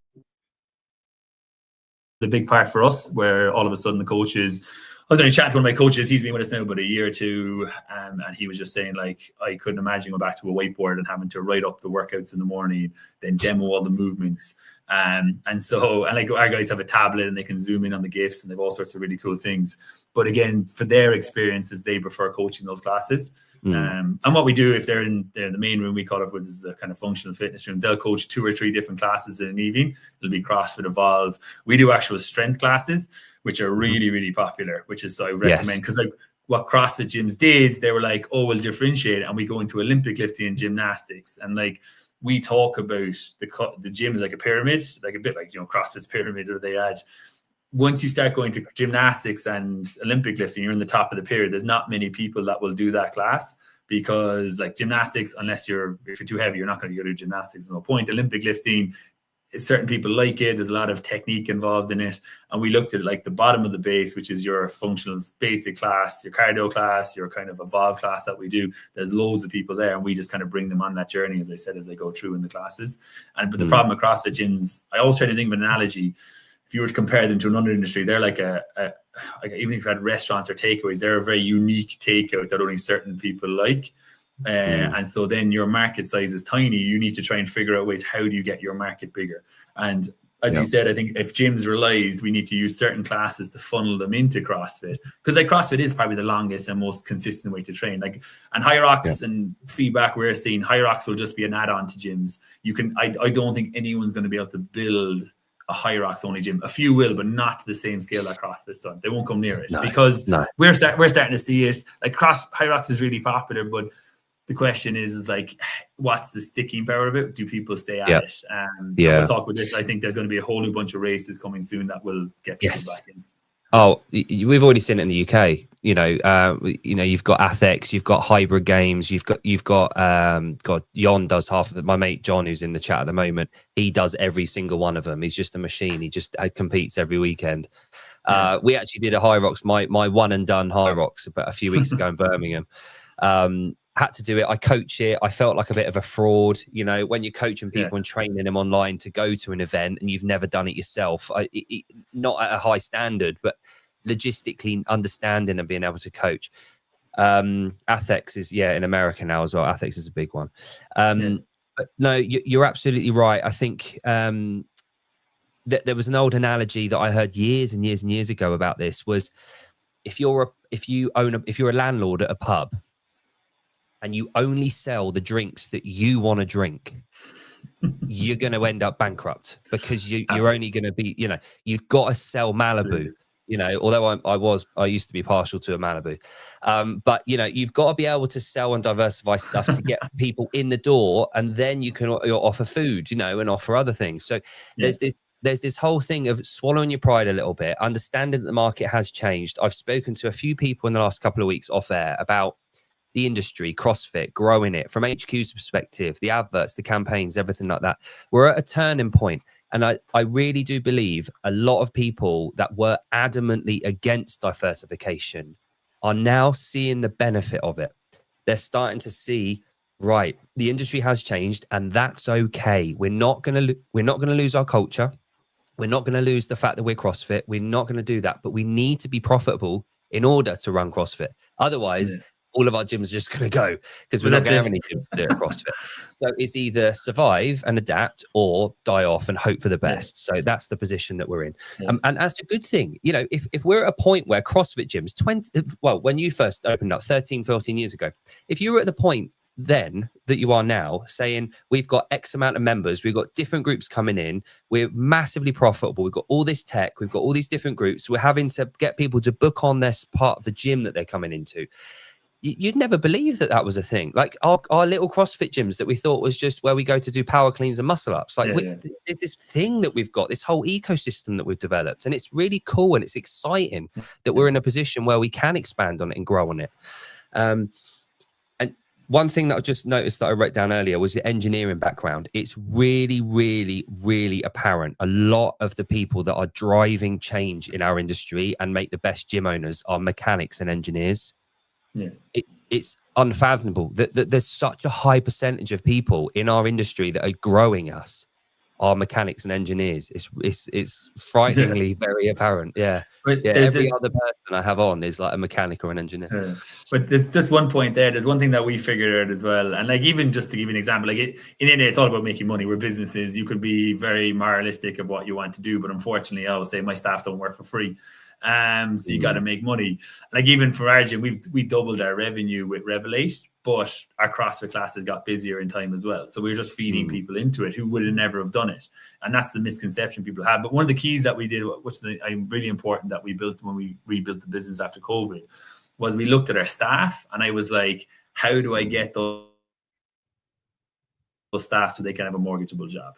[SPEAKER 2] the big part for us, where all of a sudden the coaches, I was only chatting to one of my coaches, he's been with us now about a year or two, and he was just saying, like, I couldn't imagine going back to a whiteboard and having to write up the workouts in the morning, then demo all the movements. And like our guys have a tablet and they can zoom in on the GIFs and they've all sorts of really cool things. But again, for their experiences, they prefer coaching those classes. And what we do, if they're in the main room, we call it, which is the kind of functional fitness room, they'll coach 2 or 3 different classes in an evening. It'll be CrossFit Evolve. We do actual strength classes, which are really, really popular, which is, so I recommend, because like what CrossFit gyms did, they were like, oh, we'll differentiate, and we go into Olympic lifting and gymnastics. And like, we talk about the gym is like a pyramid, like a bit like, you know, CrossFit's pyramid, or they add, once you start going to gymnastics and Olympic lifting, you're in the top of the pyramid. There's not many people that will do that class, because like gymnastics, if you're too heavy, you're not going to go to gymnastics. There's no point. Olympic lifting, certain people like it. There's a lot of technique involved in it. And we looked at like the bottom of the base, which is your functional basic class, your cardio class, your kind of evolve class that we do. There's loads of people there, and we just kind of bring them on that journey, as I said, as they go through in the classes. But the problem with CrossFit gyms, I always try to think of an analogy. If you were to compare them to another industry, they're like even if you had restaurants or takeaways, they're a very unique takeout that only certain people like. And so then your market size is tiny. You need to try and figure out ways, how do you get your market bigger? And as you said, I think if gyms realized we need to use certain classes to funnel them into CrossFit, because like CrossFit is probably the longest and most consistent way to train. Like, and High Rocks and feedback we're seeing, High Rocks will just be an add-on to gyms. I don't think anyone's going to be able to build a High Rocks only gym. A few will, but not to the same scale that CrossFit's done. They won't come near it, because we're starting to see it. Like High Rocks is really popular, but the question is like, what's the sticking power of it? Do people stay at it? We'll talk with this. I think there's going to be a whole new bunch of races coming soon that will get people back in.
[SPEAKER 1] Oh, we've already seen it in the UK. You've got Athex, you've got Hybrid Games, you've got Jon does half of it. My mate John, who's in the chat at the moment, he does every single one of them. He's just a machine. He just competes every weekend. We actually did a High Rocks, my one and done High Rocks about a few weeks ago in Birmingham. Had to do it. I coach it. I felt like a bit of a fraud, you know, when you're coaching people and training them online to go to an event and you've never done it yourself. Not at a high standard, but logistically understanding and being able to coach. Athex is in America now as well. Athex is a big one. But no, you're absolutely right. I think there was an old analogy that I heard years and years and years ago about this was if you're a landlord at a pub and you only sell the drinks that you want to drink, you're going to end up bankrupt because you're only going to be, you know, you've got to sell Malibu, you know, although I used to be partial to a Malibu. But, you know, you've got to be able to sell and diversify stuff to get people in the door, and then you can offer food, you know, and offer other things. So there's this whole thing of swallowing your pride a little bit, understanding that the market has changed. I've spoken to a few people in the last couple of weeks off air about the industry, CrossFit, growing it from HQ's perspective, the adverts, the campaigns, everything like that. We're at a turning point. And I really do believe a lot of people that were adamantly against diversification are now seeing the benefit of it. They're starting to see, right, the industry has changed and that's okay. We're not going to lose our culture. We're not going to lose the fact that we're CrossFit. We're not going to do that, but we need to be profitable in order to run CrossFit. Otherwise, all of our gyms are just going to go because we're not going to have any gyms to do CrossFit. So it's either survive and adapt or die off and hope for the best. So that's the position that we're in. And that's a good thing. You know, if we're at a point where CrossFit gyms, when you first opened up 13, 14 years ago, if you were at the point then that you are now saying we've got X amount of members, we've got different groups coming in, we're massively profitable, we've got all this tech, we've got all these different groups, we're having to get people to book on this part of the gym that they're coming into. You'd never believe that was a thing. Like our little CrossFit gyms that we thought was just where we go to do power cleans and muscle ups. Like there's this thing that we've got, this whole ecosystem that we've developed, and it's really cool and it's exciting that we're in a position where we can expand on it and grow on it. And one thing that I just noticed that I wrote down earlier was the engineering background. It's really, really, really apparent. A lot of the people that are driving change in our industry and make the best gym owners are mechanics and engineers. It's unfathomable that there's such a high percentage of people in our industry that are growing us are mechanics and engineers. It's frighteningly very apparent. But every other person I have on is like a mechanic or an engineer.
[SPEAKER 2] But there's just one point there. There's one thing that we figured out as well, and like even just to give you an example, like in the end, it's all about making money. We're businesses. You can be very moralistic of what you want to do, but unfortunately, I would say my staff don't work for free. So you got to make money. Like even for our gym, we doubled our revenue with Revelate, but our CrossFit classes got busier in time as well. So we were just feeding people into it who would have never have done it. And that's the misconception people have. But one of the keys that we did, which is really important that we built when we rebuilt the business after COVID, was we looked at our staff and I was like, how do I get those staff so they can have a mortgageable job?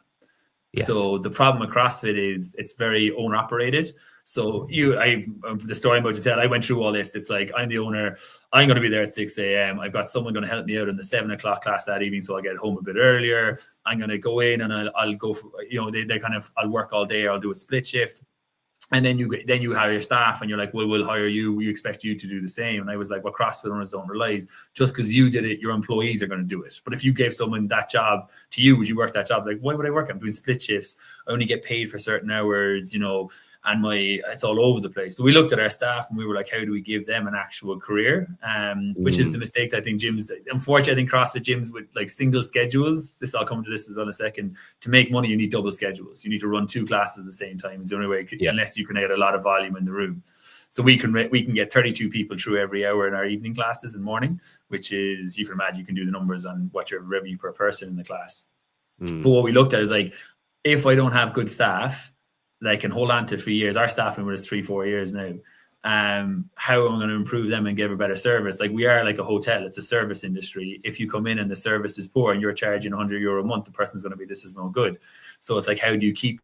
[SPEAKER 2] Yes. So the problem with CrossFit is it's very owner operated. So the story I'm about to tell, I went through all this. It's like, I'm the owner. I'm going to be there at 6 a.m. I've got someone going to help me out in the 7 o'clock class that evening. So I'll get home a bit earlier. I'm going to go in and I'll go for, I'll work all day. I'll do a split shift. And then you hire your staff and you're like, well, we'll hire you. We expect you to do the same. And I was like, what CrossFit owners don't realize, just because you did it, your employees are going to do it. But if you gave someone that job to you, would you work that job? Like, why would I work? I'm doing split shifts. I only get paid for certain hours, and it's all over the place. So we looked at our staff and we were like, how do we give them an actual career? Which is the mistake that I think gyms, unfortunately, I think CrossFit gyms with like single schedules, I'll come to this as well in a second. To make money, you need double schedules. You need to run 2 classes at the same time. It's the only way, unless you can get a lot of volume in the room. So we can get 32 people through every hour in our evening classes in the morning, which is, you can imagine, you can do the numbers on what your revenue per person in the class. But what we looked at is like, if I don't have good staff that I can hold on to for years, our staff been with us 3-4 years now, how am I going to improve them and give a better service? Like, we are like a hotel, it's a service industry. If you come in and the service is poor and you're charging €100 a month, the person's going to be, this is no good. So it's like, how do you keep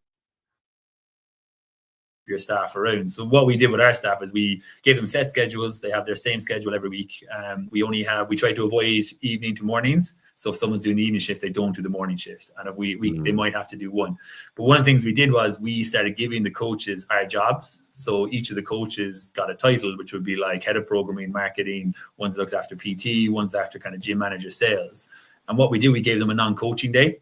[SPEAKER 2] your staff around? So what we did with our staff is we gave them set schedules. They have their same schedule every week. We try to avoid evening to mornings. So if someone's doing the evening shift, they don't do the morning shift. And if they might have to do one. But one of the things we did was we started giving the coaches our jobs. So each of the coaches got a title, which would be like head of programming, marketing, ones that looks after PT, ones after kind of gym manager sales. And what we did, we gave them a non-coaching day.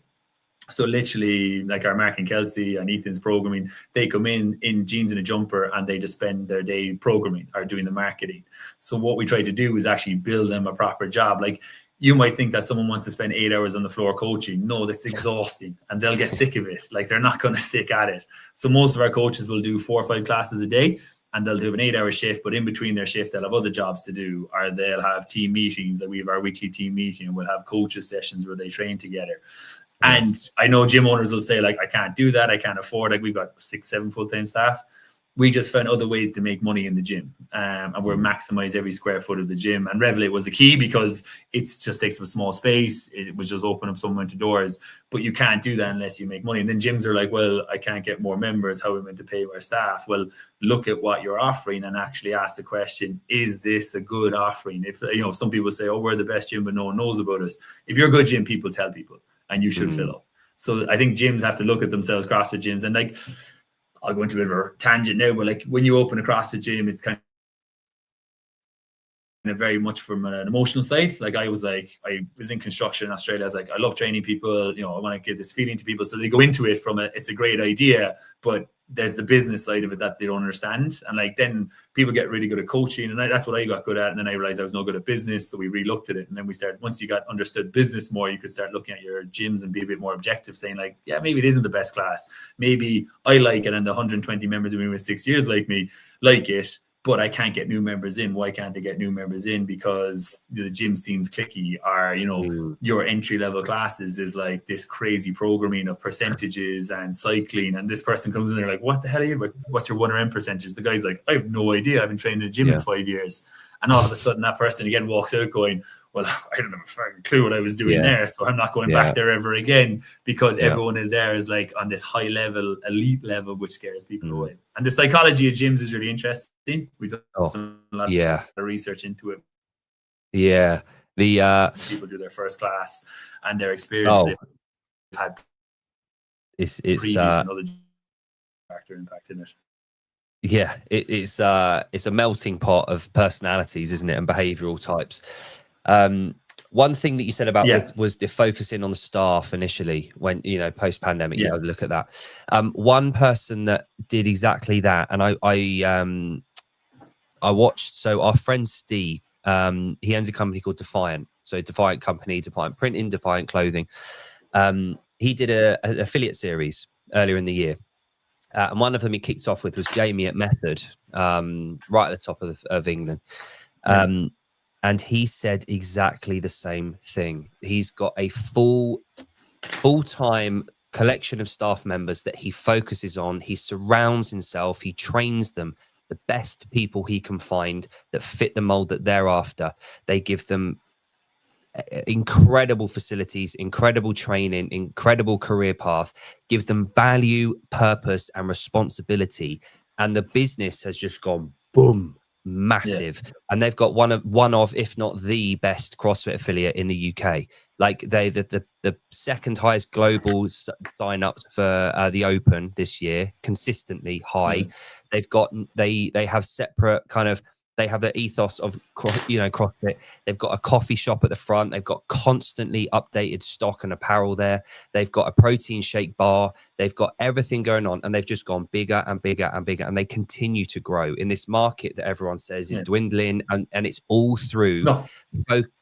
[SPEAKER 2] So literally, like our Mark and Kelsey and Ethan's programming, they come in jeans and a jumper, and they just spend their day programming or doing the marketing. So what we try to do is actually build them a proper job. Like, you might think that someone wants to spend 8 hours on the floor coaching. No, that's exhausting, and they'll get sick of it. Like, they're not going to stick at it. So most of our coaches will do 4 or 5 classes a day, and they'll do an 8-hour shift, but in between their shift, they'll have other jobs to do, or they'll have team meetings. Like, we have our weekly team meeting, and we'll have coaches sessions where they train together. And I know gym owners will say, like, I can't do that, I can't afford, like, we've got 6-7 full-time staff. We just found other ways to make money in the gym, and we're maximize every square foot of the gym. And Revelate was the key, because it just takes up a small space. It was just open up some amount of doors, but you can't do that unless you make money. And then gyms are like, well, I can't get more members. How are we meant to pay our staff? Well, look at what you're offering and actually ask the question, is this a good offering? If, you know, some people say, oh, we're the best gym, but no one knows about us. If you're a good gym, people tell people, and you should fill up. So I think gyms have to look at themselves, CrossFit gyms, and like, I'll go into a bit of a tangent now, but like, when you open a CrossFit gym, it's kind of very much from an emotional side. Like, I was in construction in Australia. I was like, I love training people. You know, I want to give this feeling to people. So they go into it from it's a great idea, but there's the business side of it that they don't understand. And like, then people get really good at coaching, and that's what I got good at. And then I realized I was no good at business. So we re-looked at it. And then we started, once you got understood business more, you could start looking at your gyms and be a bit more objective, saying like, yeah, maybe it isn't the best class. Maybe I like it, and the 120 members who've been with 6 years like me like it, but I can't get new members in. Why can't I get new members in? Because the gym seems clicky, or, you know, your entry level classes is like this crazy programming of percentages and cycling. And this person comes in there like, what the hell are you? What's your 1RM percentage? The guy's like, I have no idea. I've been training in a gym in 5 years. And all of a sudden that person again walks out going, well, I don't have a fucking clue what I was doing there. So I'm not going back there ever again, because everyone is there is like on this high level, elite level, which scares people away. And the psychology of gyms is really interesting. We've done a lot of research into it.
[SPEAKER 1] Yeah.
[SPEAKER 2] People do their first class and their experience they've had
[SPEAKER 1] it's
[SPEAKER 2] another factor impact in it.
[SPEAKER 1] Yeah, it's a melting pot of personalities, isn't it, and behavioural types. One thing that you said about was the focusing on the staff initially, when, you know, post pandemic, you know, look at that. One person that did exactly that, and I watched. So our friend Steve, he owns a company called Defiant. So Defiant company, Defiant printing, Defiant clothing. He did an affiliate series earlier in the year. And one of them he kicked off with was Jamie at Method, right at the top of England. And he said exactly the same thing. He's got a full-time collection of staff members that he focuses on. He surrounds himself. He trains them, the best people he can find that fit the mold that they're after. They give them incredible facilities, incredible training, incredible career path, give them value, purpose, and responsibility. And the business has just gone boom, massive. And they've got one of, if not the best CrossFit affiliate in the UK. Like, the second highest global sign up for the Open this year, consistently high. They've got they have separate kind of, they have the ethos of, you know, CrossFit. They've got a coffee shop at the front. They've got constantly updated stock and apparel there. They've got a protein shake bar. They've got everything going on, and they've just gone bigger and bigger and bigger. And they continue to grow in this market that everyone says is dwindling. And it's all through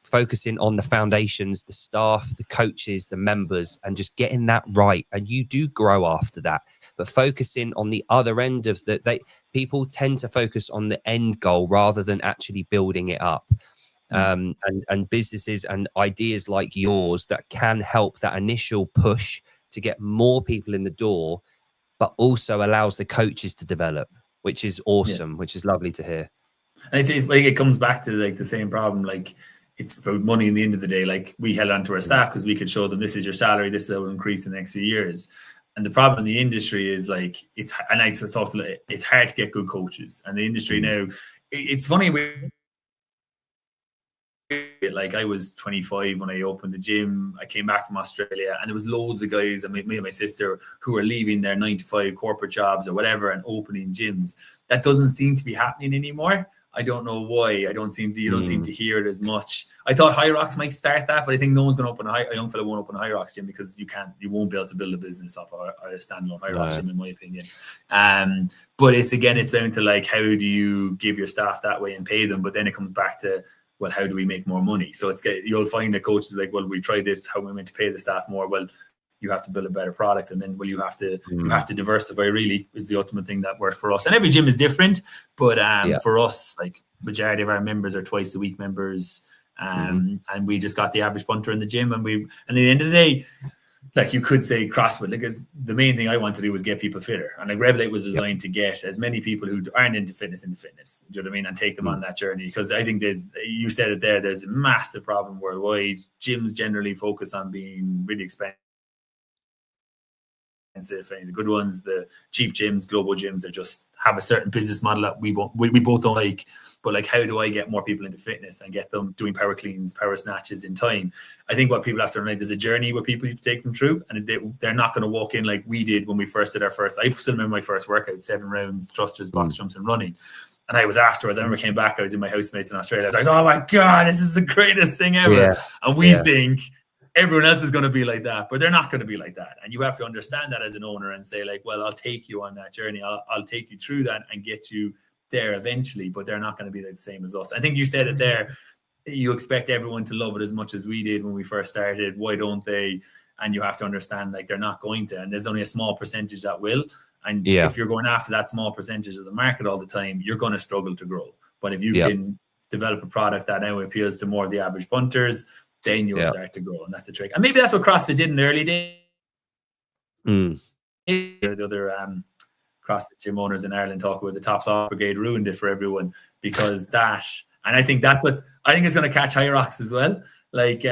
[SPEAKER 1] focusing on the foundations, the staff, the coaches, the members, and just getting that right. And you do grow after that. But focusing on the other end of people tend to focus on the end goal rather than actually building it up. And businesses and ideas like yours that can help that initial push to get more people in the door, but also allows the coaches to develop, which is awesome, which is lovely to hear.
[SPEAKER 2] And it's like, it comes back to like the same problem. Like, it's about money in the end of the day. Like, we held on to our staff because we could show them, this is your salary, this will increase in the next few years. And the problem in the industry is like, it's hard to get good coaches. And the industry now, it's funny, like I was 25 when I opened the gym. I came back from Australia, and there was loads of guys, and me and my sister, who were leaving their 9-to-5 corporate jobs or whatever and opening gyms. That doesn't seem to be happening anymore. I don't know why. You don't seem to hear it as much. I thought High Rocks might start that, but I think no one's going to open a young fella won't open a High Rocks gym, because you won't be able to build a business off a standalone High Rocks gym, in my opinion. But it's down to like, how do you give your staff that way and pay them? But then it comes back to, well, how do we make more money? So you'll find the coaches like, well, we tried this, how are we meant to pay the staff more? Well, you have to build a better product, and then you have to diversify, really, is the ultimate thing that works for us. And every gym is different, but for us, like, majority of our members are twice a week members, and we just got the average punter in the gym, and at the end of the day, like, you could say CrossFit, because the main thing I wanted to do was get people fitter. And like, Revelate was designed to get as many people who aren't into fitness. Do you know what I mean? And take them on that journey. Because I think you said it there, there's a massive problem worldwide. Gyms generally focus on being really expensive. And the good ones, the cheap gyms, global gyms, they just have a certain business model that we both don't like. But like, how do I get more people into fitness and get them doing power cleans, power snatches in time? I think what people have to learn, there's a journey where people need to take them through, and they're not going to walk in like we did when we first did our first. I still remember my first workout, 7 rounds, thrusters, box jumps, and running. And I was afterwards, I remember I came back, I was in my housemates in Australia. I was like, oh my God, this is the greatest thing ever. Yeah. And we think everyone else is going to be like that, but they're not going to be like that. And you have to understand that as an owner and say, like, well, I'll take you on that journey. I'll take you through that and get you there eventually, but they're not going to be like the same as us. I think you said it there. You expect everyone to love it as much as we did when we first started. Why don't they? And you have to understand, like, they're not going to, and there's only a small percentage that will. And if you're going after that small percentage of the market all the time, you're going to struggle to grow. But if you can develop a product that now appeals to more of the average punters, then you'll start to grow. And that's the trick. And maybe that's what CrossFit did in the early days. The other CrossFit gym owners in Ireland talk about the Tops Off Brigade ruined it for everyone, because that, and I think that's what, I think it's going to catch High Rocks as well. Like,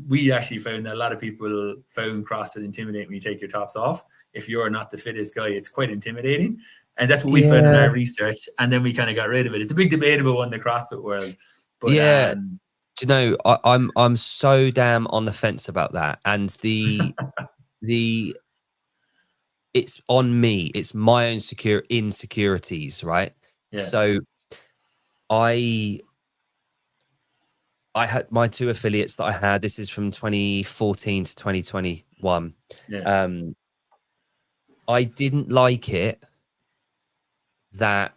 [SPEAKER 2] we actually found that a lot of people found CrossFit intimidating when you take your tops off. If you're not the fittest guy, it's quite intimidating. And that's what we found in our research. And then we kind of got rid of it. It's a big debatable one, the CrossFit world. But
[SPEAKER 1] do you know, I'm so damn on the fence about that. And it's on me. It's my own insecurities, right? Yeah. So I had my 2 affiliates that I had. This is from 2014 to 2021. Yeah. I didn't like it that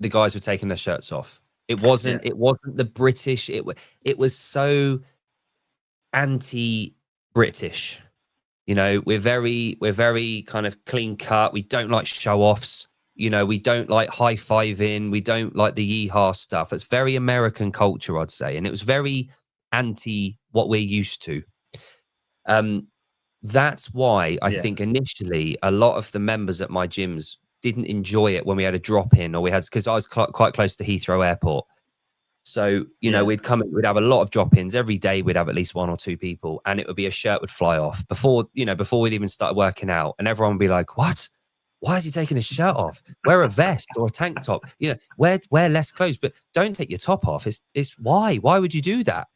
[SPEAKER 1] the guys were taking their shirts off. It wasn't the British. It was so anti-British. You know, we're very kind of clean cut. We don't like show offs. You know, we don't like high-fiving. We don't like the yeehaw stuff. It's very American culture, I'd say. And it was very anti what we're used to. That's why I think initially a lot of the members at my gyms didn't enjoy it when we had a drop in, or we had, because I was quite close to Heathrow Airport. So, you know, we'd have a lot of drop-ins every day. We'd have at least 1 or 2 people, and it would be a shirt would fly off before we'd even started working out. And everyone would be like, what? Why is he taking his shirt off? Wear a vest or a tank top, you know, wear less clothes, but don't take your top off. It's why would you do that?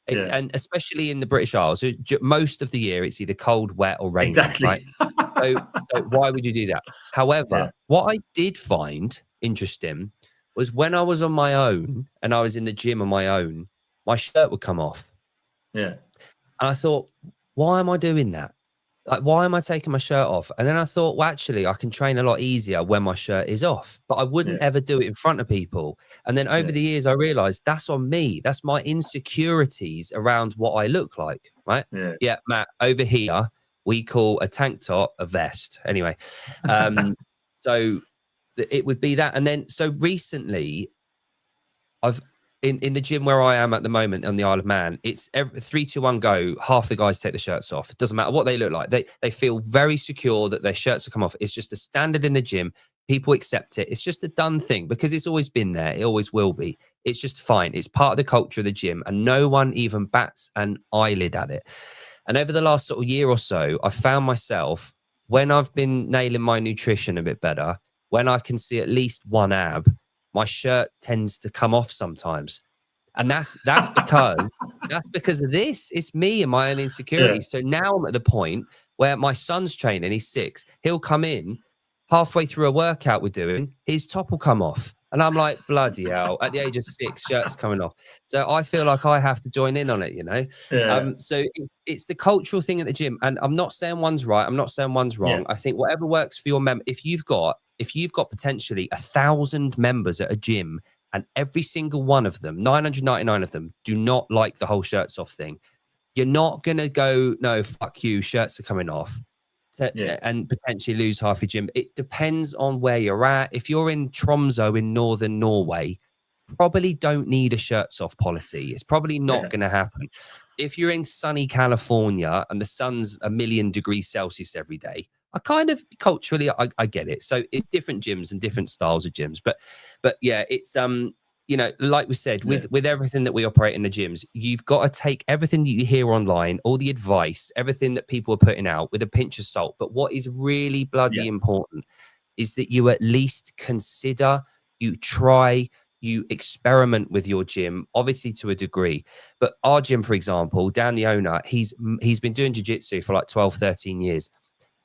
[SPEAKER 1] And especially in the British Isles, most of the year, it's either cold, wet or rainy. Exactly. Right? so why would you do that? However, what I did find interesting was when I was on my own and I was in the gym on my own, my shirt would come off. Yeah. And I thought, why am I doing that? Like, why am I taking my shirt off? And then I thought, well, actually, I can train a lot easier when my shirt is off, but I wouldn't ever do it in front of people. And then over the years, I realized that's on me. That's my insecurities around what I look like, right? Yeah, Matt, over here, we call a tank top a vest. Anyway, so it would be that. And then, so recently, I've, in the gym where I am at the moment on the Isle of Man, it's 3, 2, 1, go. Half the guys take the shirts off. It doesn't matter what they look like. They feel very secure that their shirts will come off. It's just a standard in the gym. People accept it. It's just a done thing because it's always been there. It always will be. It's just fine. It's part of the culture of the gym, and no one even bats an eyelid at it. And over the last sort of year or so, I found myself, when I've been nailing my nutrition a bit better, when I can see at least 1 ab, my shirt tends to come off sometimes. And that's because of this. It's me and my own insecurities. So now I'm at the point where my son's training, he's 6. He'll come in halfway through a workout we're doing, his top will come off. And I'm like, bloody hell, at the age of 6, shirt's coming off. So I feel like I have to join in on it, you know? So it's the cultural thing at the gym. And I'm not saying one's right. I'm not saying one's wrong. I think whatever works for your member, if you've got potentially 1,000 members at a gym and every single one of them, 999 of them, do not like the whole shirts off thing, you're not going to go, no, fuck you, shirts are coming off. And potentially lose half your gym. It depends on where you're at. If you're in Tromsø in northern Norway, probably don't need a shirts off policy. It's probably not going to happen. If you're in sunny California and the sun's 1,000,000 degrees Celsius every day, I kind of culturally I get it. So it's different gyms and different styles of gyms. But yeah, it's you know, like we said, with everything that we operate in the gyms, you've got to take everything that you hear online, all the advice, everything that people are putting out with a pinch of salt. But what is really bloody important is that you at least consider, you try, you experiment with your gym, obviously to a degree. But our gym, for example, Dan, the owner, he's been doing jiu-jitsu for like 12, 13 years.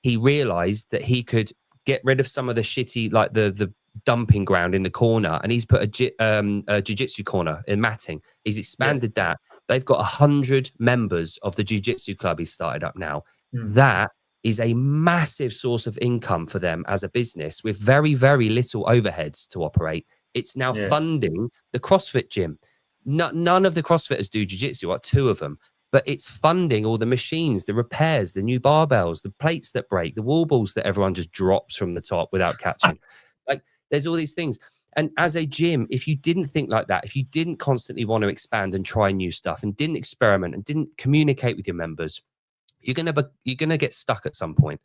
[SPEAKER 1] He realized that he could get rid of some of the shitty, like the dumping ground in the corner, and he's put a jiu-jitsu corner in matting. He's expanded that. They've got 100 members of the jiu-jitsu club he's started up now. That is a massive source of income for them as a business with very, very little overheads to operate. It's now funding the CrossFit gym. None of the CrossFitters do jiu-jitsu, or 2 of them. But it's funding all the machines, the repairs, the new barbells, the plates that break, the wall balls that everyone just drops from the top without catching. Like, there's all these things. And as a gym, if you didn't think like that, if you didn't constantly want to expand and try new stuff and didn't experiment and didn't communicate with your members, you're gonna get stuck at some point.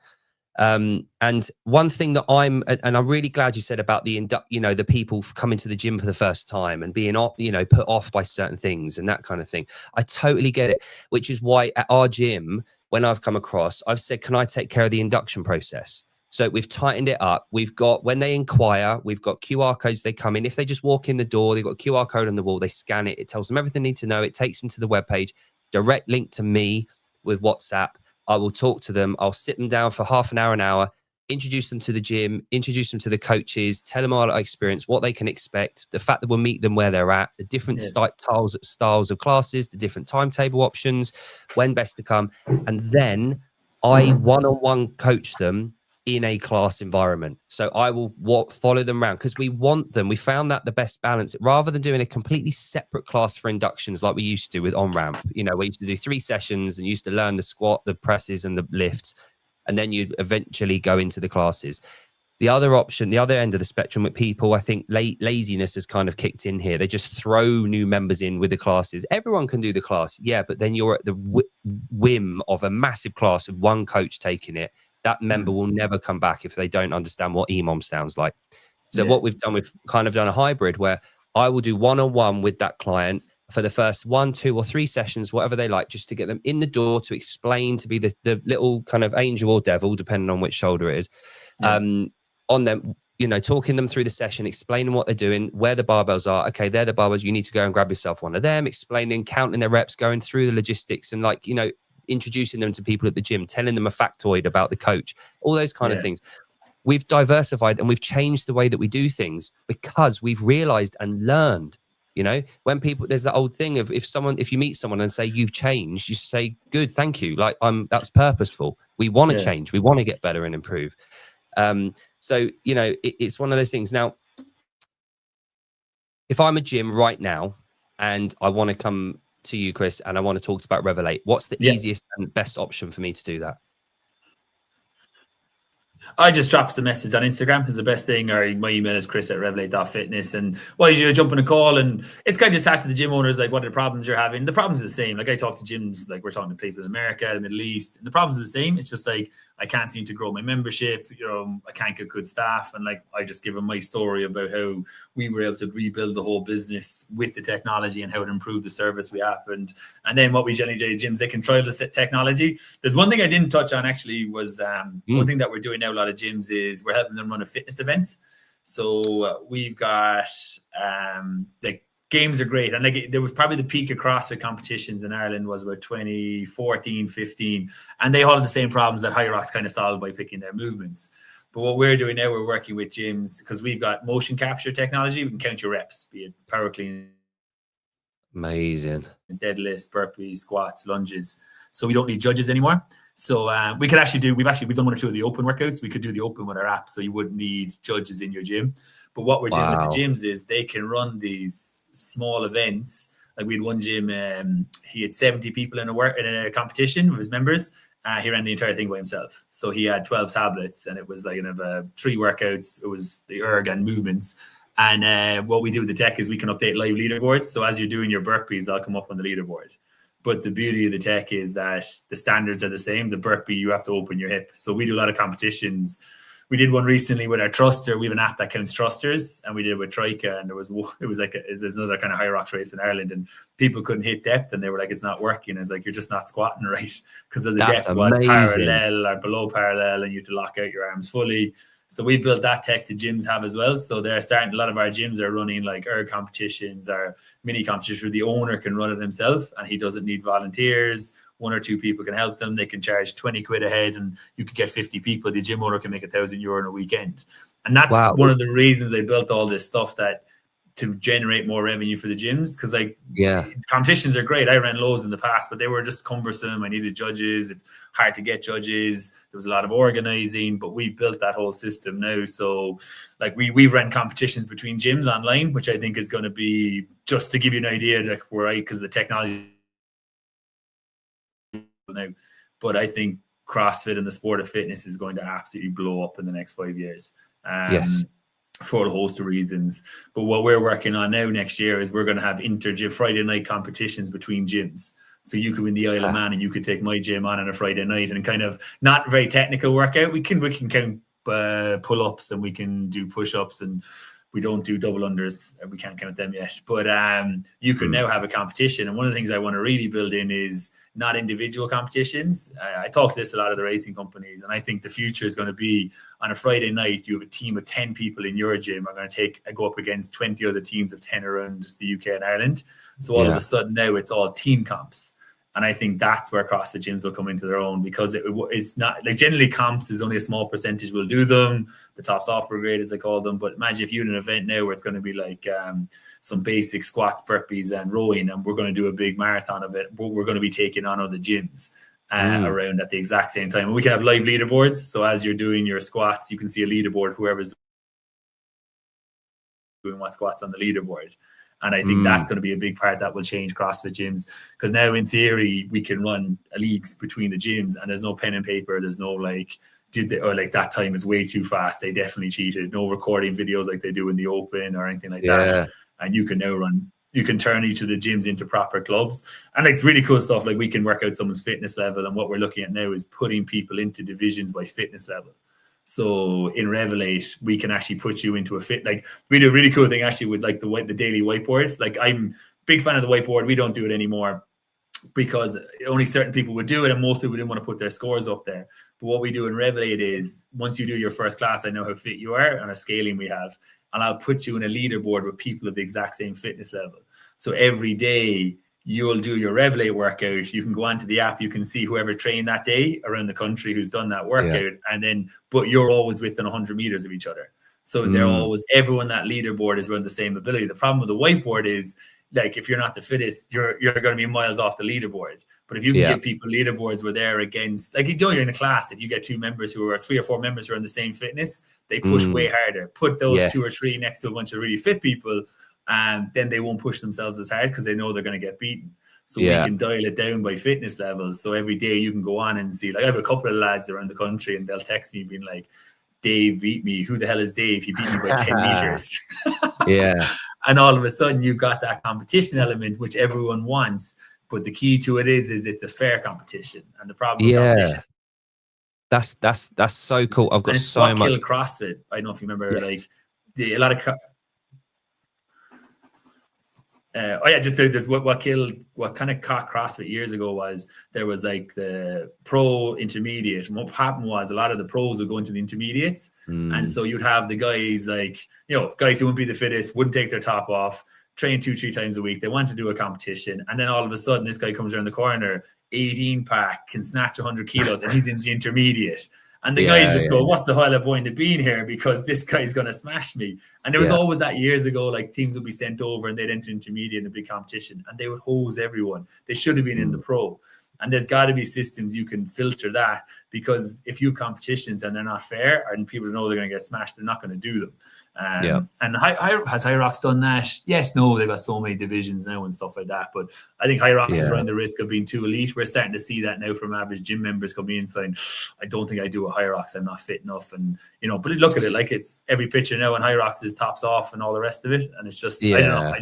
[SPEAKER 1] And one thing that I'm really glad you said about the people coming to the gym for the first time and being put off by certain things and that kind of thing. I totally get it, which is why at our gym, when I've come across, I've said, can I take care of the induction process? So we've tightened it up. We've got, when they inquire, we've got QR codes. They come in. If they just walk in the door, they've got a QR code on the wall. They scan it. It tells them everything they need to know. It takes them to the webpage, direct link to me with WhatsApp. I will talk to them. I'll sit them down for half an hour, introduce them to the gym, introduce them to the coaches, tell them all our experience, what they can expect, the fact that we'll meet them where they're at, the different styles of classes, the different timetable options, when best to come. And then I one-on-one coach them in a class environment. So I will follow them around because we want them. We found that the best balance, rather than doing a completely separate class for inductions like we used to with on-ramp. You know, we used to do 3 sessions and used to learn the squat, the presses and the lifts, and then you'd eventually go into the classes. The other option, the other end of the spectrum with people, I think laziness has kind of kicked in here. They just throw new members in with the classes. Everyone can do the class, but then you're at the whim of a massive class of one coach taking it. That member will never come back if they don't understand what EMOM sounds like. So what we've done, we've kind of done a hybrid where I will do one-on-one with that client for the first 1, 2, or 3 sessions, whatever they like, just to get them in the door, to explain, to be the little kind of angel or devil, depending on which shoulder it is, on them, talking them through the session, explaining what they're doing, where the barbells are. Okay, they're the barbells. You need to go and grab yourself one of them, explaining, counting their reps, going through the logistics and introducing them to people at the gym, telling them a factoid about the coach, all those kind of things. We've diversified and we've changed the way that we do things because we've realized and learned, when people, there's that old thing of if you meet someone and say, you've changed, you say, good, thank you. Like that's purposeful. We want to change. We want to get better and improve. So, it's one of those things. Now, if I'm a gym right now and I want to come to you, Chris, and I want to talk about Revelate, what's the easiest and best option for me to do that?
[SPEAKER 2] I just drops a message on Instagram is the best thing, or my email is chris@revelate.fitness. And what you do, jump on a call, and it's kind of just ask the gym owners, like, what are the problems you're having? The problems are the same. Like, I talk to gyms, like we're talking to people in America, the Middle East, and the problems are the same. It's just like, I can't seem to grow my membership, I can't get good staff. And like, I just give them my story about how we were able to rebuild the whole business with the technology and how it improved the service we have. And then what we generally do, gyms, they can trial the technology. There's one thing I didn't touch on actually was one thing that we're doing now, a lot of gyms, is we're helping them run a fitness events. So we've got like games are great. And like there was probably the peak of CrossFit competitions in Ireland was about 2014, 15. And they all had the same problems that High Rocks kind of solved by picking their movements. But what we're doing now, we're working with gyms because we've got motion capture technology. We can count your reps, be it power clean,
[SPEAKER 1] amazing,
[SPEAKER 2] deadlifts, burpees, squats, lunges. So we don't need judges anymore. So we could actually we've done 1 or 2 of the open workouts. We could do the open with our app, so you wouldn't need judges in your gym. But what we're doing with the gyms is they can run these small events. Like we had one gym, he had 70 people in a competition with his members. He ran the entire thing by himself. So he had 12 tablets, and it was like 3 workouts. It was the erg and movements. And what we do with the tech is we can update live leaderboards. So as you're doing your burpees, they'll come up on the leaderboard. But the beauty of the tech is that the standards are the same. The burpee, you have to open your hip. So we do a lot of competitions. We did one recently with our thruster. We have an app that counts thrusters, and we did it with Trika. And there's another kind of High Rocks race in Ireland, and people couldn't hit depth, and they were like, "It's not working." It's like, you're just not squatting right, because of the depth was parallel or below parallel, and you had to lock out your arms fully. So we built that tech the gyms have as well. So they're starting, a lot of our gyms are running like erg competitions or mini competitions where the owner can run it himself, and he doesn't need volunteers. 1 or 2 people can help them. They can charge 20 quid a head, and you could get 50 people. The gym owner can make €1,000 in a weekend. And that's one of the reasons I built all this stuff, that to generate more revenue for the gyms. Because competitions are great. I ran loads in the past, but they were just cumbersome. I needed judges. It's hard to get judges. There was a lot of organizing, but we built that whole system now. So like we ran competitions between gyms online, which I think is going to be, just to give you an idea, like because the technology now, but I think CrossFit and the sport of fitness is going to absolutely blow up in the next 5 years. For a host of reasons. But what we're working on now next year is we're going to have inter-gym Friday night competitions between gyms. So you could win the Isle of Man, and you could take my gym on a Friday night, and kind of not very technical workout. We can count pull-ups, and we can do push-ups, and we don't do double unders. We can't count them yet. But you could now have a competition. And one of the things I want to really build in is not individual competitions. I talk to this a lot of the racing companies, and I think the future is going to be on a Friday night, you have a team of 10 people in your gym are going to go up against 20 other teams of 10 around the UK and Ireland. So all of a sudden now it's all team comps. And I think that's where CrossFit gyms will come into their own, because it's not like, generally comps is only a small percentage will do them, the top software grade as I call them. But imagine if you had an event now where it's going to be like some basic squats, burpees and rowing, and we're going to do a big marathon of it. We're going to be taking on other gyms around at the exact same time. And we can have live leaderboards. So as you're doing your squats, you can see a leaderboard, whoever's doing what squats on the leaderboard. And I think that's going to be a big part that will change CrossFit gyms, because now in theory we can run leagues between the gyms, and there's no pen and paper. There's no like, that time is way too fast, they definitely cheated. No recording videos like they do in the open or anything like that. And you can now you can turn each of the gyms into proper clubs. And like, it's really cool stuff. Like we can work out someone's fitness level. And what we're looking at now is putting people into divisions by fitness level. So in Revelate, we can actually put you into like we do a really cool thing actually with like the daily whiteboard. Like I'm a big fan of the whiteboard. We don't do it anymore because only certain people would do it, and most people didn't want to put their scores up there. But what we do in Revelate is, once you do your first class, I know how fit you are and our scaling we have, and I'll put you in a leaderboard with people of the exact same fitness level. So every day you'll do your Revelate workout. You can go onto the app. You can see whoever trained that day around the country who's done that workout. But you're always within 100 meters of each other. So they're always, everyone that leaderboard is around the same ability. The problem with the whiteboard is, like, if you're not the fittest, you're going to be miles off the leaderboard. But if you can give people leaderboards where they're against, like, you're in a class, if you get 2 members who are 3 or 4 members who are in the same fitness, they push way harder. Put those 2 or 3 next to a bunch of really fit people, and then they won't push themselves as hard because they know they're going to get beaten. So we can dial it down by fitness levels. So every day you can go on and see, like, I have a couple of lads around the country and they'll text me being like, Dave beat me. Who the hell is Dave? He beat me by 10 meters. And all of a sudden you've got that competition element, which everyone wants. But the key to it is it's a fair competition. And the problem with competition,
[SPEAKER 1] that's so cool. I've got so much.
[SPEAKER 2] Killed CrossFit. I don't know if you remember, like a lot of. There's what kind of caught CrossFit years ago was there was like the pro intermediate. And what happened was a lot of the pros would go into the intermediates. And so you'd have the guys like, guys who wouldn't be the fittest, wouldn't take their top off. train 2-3 times a week. They want to do a competition. And then all of a sudden, this guy comes around the corner, 18 pack, can snatch 100 kilos, and he's in the intermediate. And the guys just go, what's the hell point of being here? Because this guy's going to smash me. And there was always that years ago, like teams would be sent over and they'd enter intermediate in a big competition and they would hose everyone. They should have been in the pro. And there's got to be systems you can filter that, because if you have competitions and they're not fair and people know they're going to get smashed, they're not going to do them. And has High Rocks done that? Yes, no, they've got so many divisions now and stuff like that. But I think High Rocks is running the risk of being too elite. We're starting to see that now from average gym members coming in saying, I don't think I do a High Rocks, I'm not fit enough. And, you know, but look at it, like it's every picture now and High Rocks is tops off and all the rest of it. And it's just, I don't know,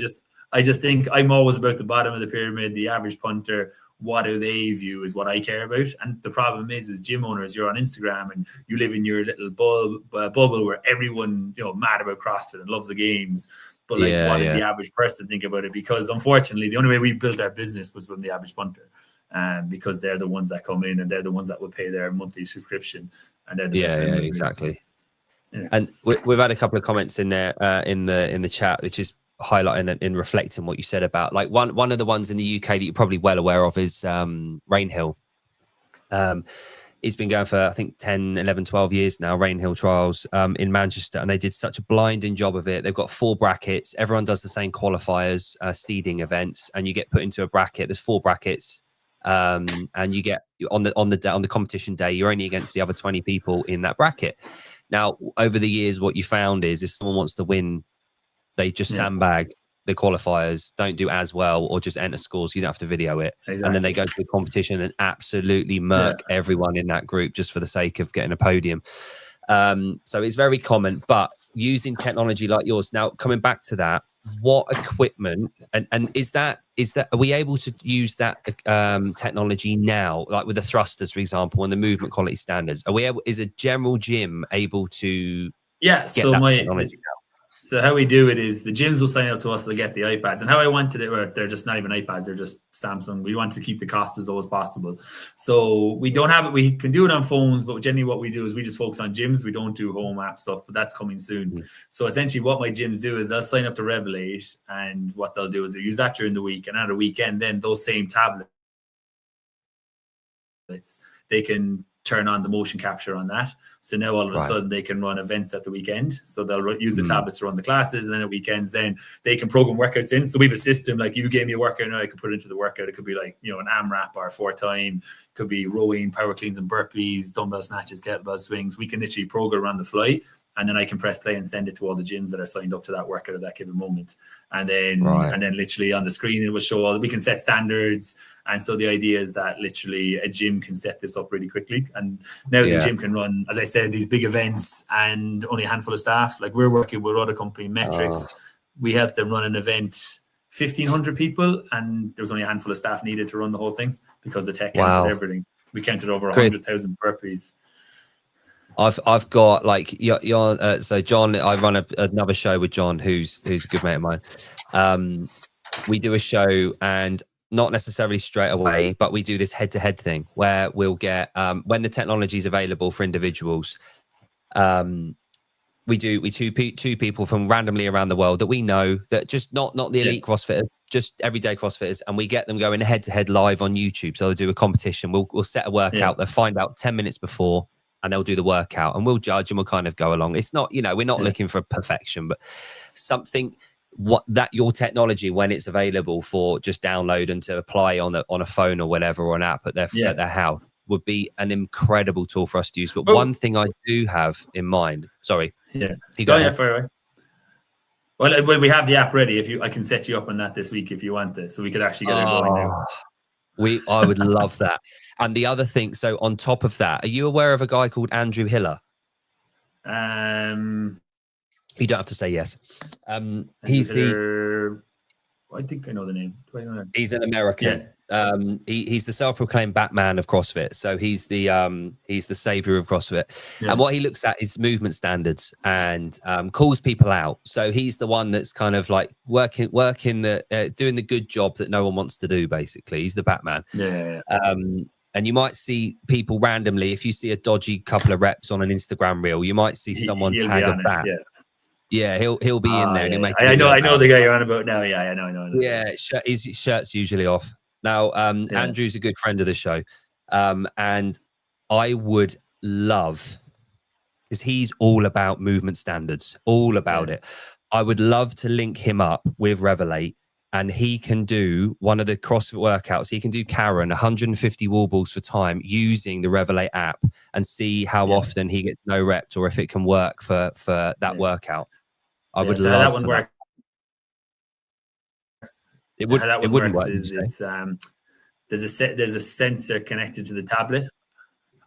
[SPEAKER 2] I just think I'm always about the bottom of the pyramid, the average punter. What do they view is what I care about. And the problem is, as gym owners, you're on Instagram and you live in your little bubble where everyone, you know, mad about CrossFit and loves the games. But like, what does the average person think about it? Because unfortunately, the only way we built our business was from the average punter. Because they're the ones that come in and they're the ones that would pay their monthly subscription. And they're the
[SPEAKER 1] exactly. Yeah. And we've had a couple of comments in there in the chat, which is highlighting and reflecting what you said about, like, one of the ones in the UK that you're probably well aware of is Rainhill. It's been going for, I think, 10, 11, 12 years now, Rainhill Trials in Manchester, and they did such a blinding job of it. They've got 4 brackets. Everyone does the same qualifiers, seeding events, and you get put into a bracket. There's 4 brackets, and you get on the competition day, you're only against the other 20 people in that bracket. Now, over the years, what you found is if someone wants to win, they just sandbag the qualifiers, don't do as well, or just enter scores. You don't have to video it. Exactly. And then they go to the competition and absolutely murk everyone in that group just for the sake of getting a podium. So it's very common, but using technology like yours. Now, coming back to that, what equipment and is that are we able to use that technology now, like with the thrusters, for example, and the movement quality standards? Is a general gym able to get that technology now?
[SPEAKER 2] So how we do it is the gyms will sign up to us, they'll get the iPads. And how I wanted it, where they're just not even iPads, they're just Samsung. We want to keep the cost as low as possible. So we don't have it. We can do it on phones, but generally what we do is we just focus on gyms. We don't do home app stuff, but that's coming soon. Mm-hmm. So essentially what my gyms do is they'll sign up to Revelate, and what they'll do is they'll use that during the week. And on a weekend, then those same tablets, they can turn on the motion capture on that. So now all of a sudden they can run events at the weekend. So they'll use the tablets to run the classes, and then at weekends, then they can program workouts in. So we have a system, like you gave me a workout, now I could put it into the workout. It could be like, you know, an AMRAP or 4-time, could be rowing, power cleans and burpees, dumbbell snatches, kettlebell swings. We can literally program on the fly, and then I can press play and send it to all the gyms that are signed up to that workout at that given moment. And then literally on the screen, it will show all, we can set standards. And so the idea is that literally a gym can set this up really quickly. And now the gym can run, as I said, these big events and only a handful of staff. Like we're working with other company, Metrics. We helped them run an event, 1,500 people, and there was only a handful of staff needed to run the whole thing because the tech counted everything. We counted over 100,000 burpees.
[SPEAKER 1] I've got like so John, I run another show with John, who's a good mate of mine. We do a show, and not necessarily straight away, but we do this head-to-head thing where we'll get when the technology is available for individuals. We two people from randomly around the world that we know, that just not the elite CrossFitters, just everyday CrossFitters, and we get them going head-to-head live on YouTube. So they'll do a competition. We'll set a workout. They'll find out 10 minutes before, and they'll do the workout, and we'll judge, and we'll kind of go along. It's not, we're not looking for perfection, but something that your technology, when it's available for just download and to apply on a phone or whatever, or an app at their house, would be an incredible tool for us to use. But one thing I do have in mind, sorry. Yeah. You go ahead.
[SPEAKER 2] Far away. Well, we have the app ready. I can set you up on that this week if you want this, so we could actually get it going now.
[SPEAKER 1] I would love that. And the other thing, so on top of that, are you aware of a guy called Andrew Hiller? You don't have to say yes. He's
[SPEAKER 2] I think I know the name. Do I know that?
[SPEAKER 1] He's an American. Yeah. He's the self-proclaimed Batman of CrossFit. So he's the savior of CrossFit. Yeah. And what he looks at is movement standards and calls people out. So he's the one that's kind of like working doing the good job that no one wants to do. Basically, he's the Batman. Yeah. And you might see people randomly, if you see a dodgy couple of reps on an Instagram reel, you might see someone tag a bat. Yeah, he'll be in there and he'll make.
[SPEAKER 2] I know the guy you're on about now. Yeah, I know.
[SPEAKER 1] Yeah, his shirt's usually off. Now, Andrew's a good friend of the show, and I would love, because he's all about movement standards, all about it. I would love to link him up with Revelate, and he can do one of the CrossFit workouts. He can do Karen 150 wall balls for time using the Revelate app, and see how often he gets no reps or if it can work for that workout. I would love
[SPEAKER 2] that one
[SPEAKER 1] for
[SPEAKER 2] works.
[SPEAKER 1] It would.
[SPEAKER 2] How that
[SPEAKER 1] it
[SPEAKER 2] one
[SPEAKER 1] wouldn't
[SPEAKER 2] works
[SPEAKER 1] work.
[SPEAKER 2] is it's there's a sensor connected to the tablet.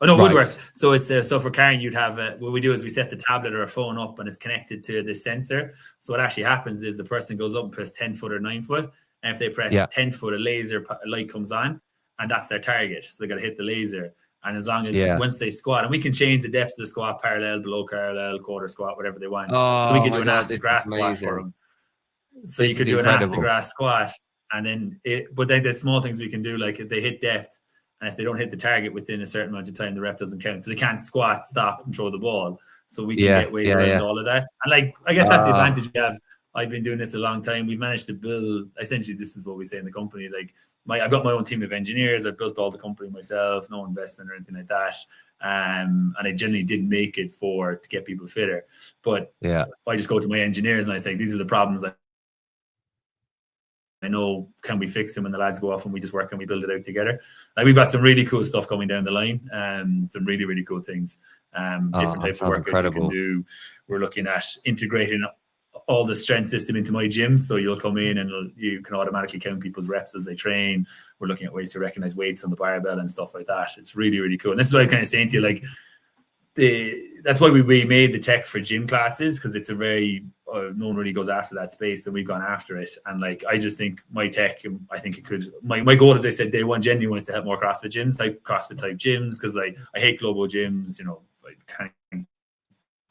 [SPEAKER 2] Oh no, it would work. So it's so for Karen, you'd have what we do is we set the tablet or a phone up and it's connected to the sensor. So what actually happens is the person goes up and press 10 foot or 9 foot, and if they press 10 foot, a laser light comes on, and that's their target. So they got to hit the laser. And as long as once they squat, and we can change the depth of the squat, parallel, below parallel, quarter squat, whatever they want. So we can do an ass to grass squat for them. So you could do an ass to grass squat, and then but then there's small things we can do, like if they hit depth, and if they don't hit the target within a certain amount of time, the rep doesn't count. So they can't squat, stop, and throw the ball. So we can get ways around all of that. And like, I guess that's the advantage we have. I've been doing this a long time. We've managed to build, essentially, this is what we say in the company. Like, I've got my own team of engineers. I've built all the company myself, no investment or anything like that. And I generally didn't make it to get people fitter. But I just go to my engineers and I say, these are the problems I know, can we fix them? And the lads go off and we just work and we build it out together. Like, we've got some really cool stuff coming down the line, some really, really cool things. Different types of workouts you can do. We're looking at integrating all the strength system into my gym. So you'll come in and you can automatically count people's reps as they train. We're looking at ways to recognize weights on the barbell and stuff like that. It's really, really cool. And this is what I kind of saying to you, like, that's why we made the tech for gym classes, because it's a very no one really goes after that space, and we've gone after it. And like, I just think my tech, I think it could, my goal, as I said day one, genuinely was to help more CrossFit gyms, like CrossFit type gyms, because like I hate global gyms, you know, like can't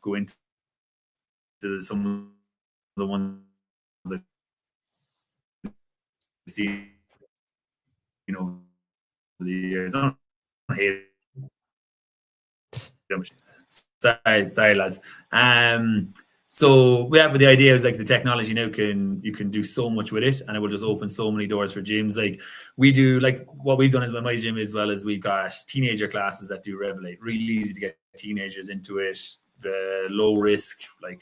[SPEAKER 2] go into some of the ones I see, you know, over the years. I don't hate it. Sorry, lads. So the idea is like the technology now you can do so much with it, and it will just open so many doors for gyms. Like we do, like what we've done is with my gym, as well as we've got teenager classes that do Revelate. Really easy to get teenagers into it. The low risk, like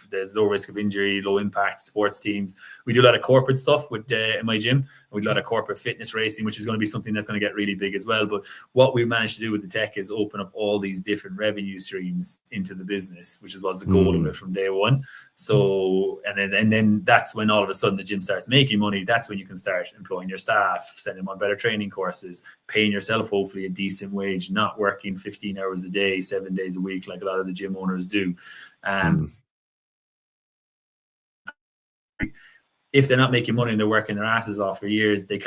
[SPEAKER 2] there's low risk of injury, low impact sports teams. We do a lot of corporate stuff with in my gym. We do a lot of corporate fitness racing, which is going to be something that's going to get really big as well. But what we managed to do with the tech is open up all these different revenue streams into the business, which was the goal of it from day one. So, and then that's when all of a sudden the gym starts making money. That's when you can start employing your staff, sending them on better training courses, paying yourself hopefully a decent wage, not working 15 hours a day, 7 days a week, like a lot of the gym owners do. If they're not making money and they're working their asses off for years, they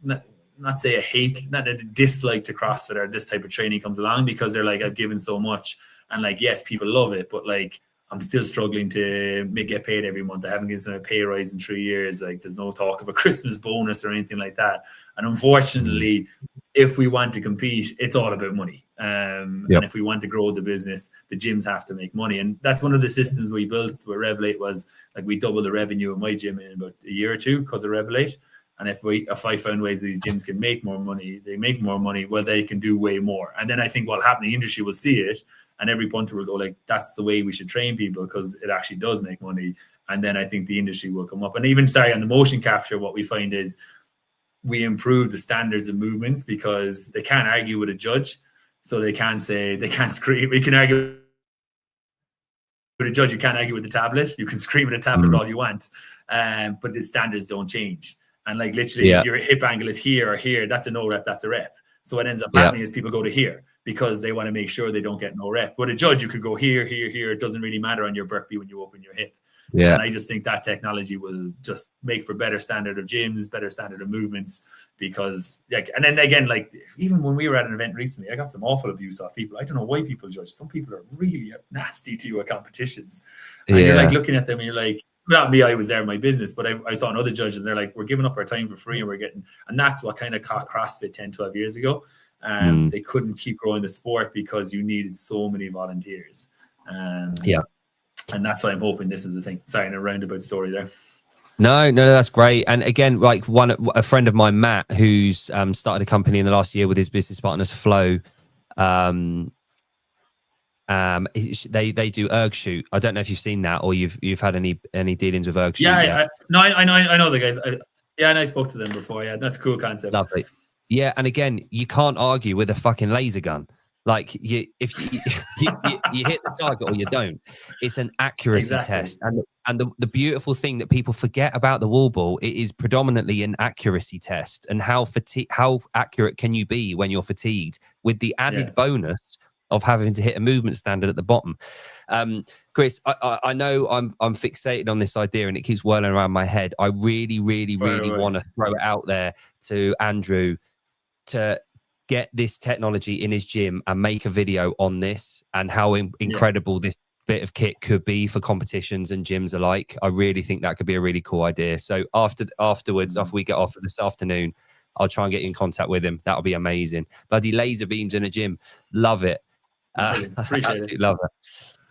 [SPEAKER 2] not say a hate, not a dislike to CrossFit or this type of training comes along, because they're like, I've given so much, and like, yes, people love it, but like, I'm still struggling to get paid every month. I haven't given a pay rise in 3 years. Like, there's no talk of a Christmas bonus or anything like that. And unfortunately, if we want to compete, it's all about money. And if we want to grow the business, the gyms have to make money. And that's one of the systems we built with Revelate, was like, we double the revenue of my gym in about a year or two because of Revelate. And if I found ways these gyms can make more money, they make more money, well, they can do way more. And then I think what'll happen, the industry will see it, and every punter will go like, that's the way we should train people, because it actually does make money. And then I think the industry will come up. And even, on the motion capture, what we find is we improve the standards of movements, because they can't argue with a judge. So they can't scream. We can argue with a judge. You can't argue with the tablet. You can scream at a tablet all you want. But the standards don't change. And like, literally, if your hip angle is here or here, that's a no rep, that's a rep. So what ends up happening is people go to here, because they want to make sure they don't get no rep. With a judge, you could go here, here, here. It doesn't really matter on your burpee when you open your hip. Yeah. And I just think that technology will just make for better standard of gyms, better standard of movements, because like, and then again, like, even when we were at an event recently, I got some awful abuse off people. I don't know why people judge. Some people are really nasty to you at competitions. And you're like looking at them and you're like, not me, I was there in my business, but I saw another judge and they're like, we're giving up our time for free, and that's what kind of caught CrossFit 10, 12 years ago. They couldn't keep growing the sport because you needed so many volunteers. And that's what I'm hoping this is the thing. Sorry, in a roundabout story there.
[SPEAKER 1] No, that's great. And again, like a friend of mine, Matt, who's started a company in the last year with his business partners, Flow. They do erg shoot. I don't know if you've seen that or you've had any dealings with erg shoot.
[SPEAKER 2] Yeah, I know the guys. And I spoke to them before. Yeah, that's a cool concept.
[SPEAKER 1] Lovely. Yeah, and again, you can't argue with a fucking laser gun. Like if you hit the target or you don't, it's an accuracy test. And the beautiful thing that people forget about the wall ball, it is predominantly an accuracy test. And how accurate can you be when you're fatigued, with the added bonus of having to hit a movement standard at the bottom. Chris, I know I'm fixated on this idea and it keeps whirling around my head. I really want to throw it out there to Andrew to get this technology in his gym and make a video on this and how incredible this bit of kit could be for competitions and gyms alike. I really think that could be a really cool idea. So afterwards, after we get off this afternoon, I'll try and get in contact with him. That'll be amazing. Bloody laser beams in a gym. Love it.
[SPEAKER 2] Appreciate it.
[SPEAKER 1] Love it.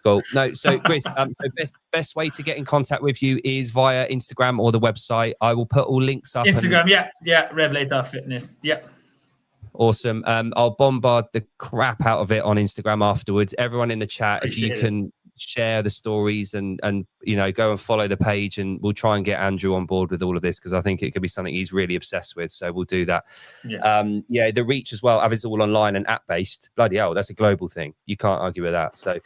[SPEAKER 1] Cool. No, so Chris, so best way to get in contact with you is via Instagram or the website. I will put all links up.
[SPEAKER 2] Instagram, Revelate.fitness. Yeah.
[SPEAKER 1] Awesome. I'll bombard the crap out of it on Instagram afterwards. Everyone in the chat, if you can share the stories and go and follow the page, and we'll try and get Andrew on board with all of this because I think it could be something he's really obsessed with. So we'll do that. The reach as well. It's all online and app based. Bloody hell, that's a global thing. You can't argue with that. So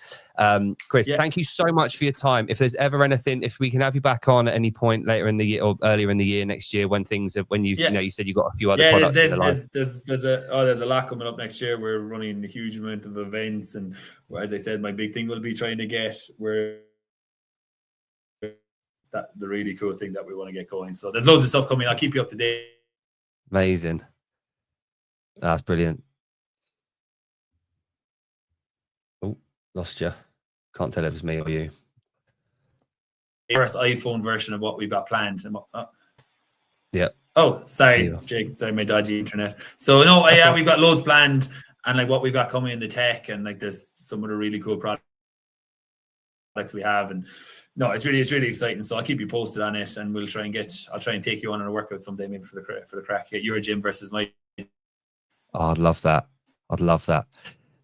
[SPEAKER 1] Chris, thank you so much for your time. If there's ever anything, if we can have you back on at any point later in the year or earlier in the year next year when things have, when you said you got a few other products in the line.
[SPEAKER 2] There's a lot coming up next year. We're running a huge amount of events, and as I said, my big thing will be trying to get the really cool thing that we want to get going. So there's loads of stuff coming. I'll keep you up to date.
[SPEAKER 1] Amazing. That's brilliant. Oh, lost you. Can't tell if it's me or you.
[SPEAKER 2] First iPhone version of what we've got planned.
[SPEAKER 1] Yeah.
[SPEAKER 2] Oh, sorry, Jake. Sorry, my dodgy internet. So no, we've got loads planned, and like what we've got coming in the tech, and like there's some of the really cool products we have, and no, it's really exciting. So I'll keep you posted on it, and I'll try and take you on a workout someday, maybe for the crack. Get your gym versus my.
[SPEAKER 1] Oh, I'd love that.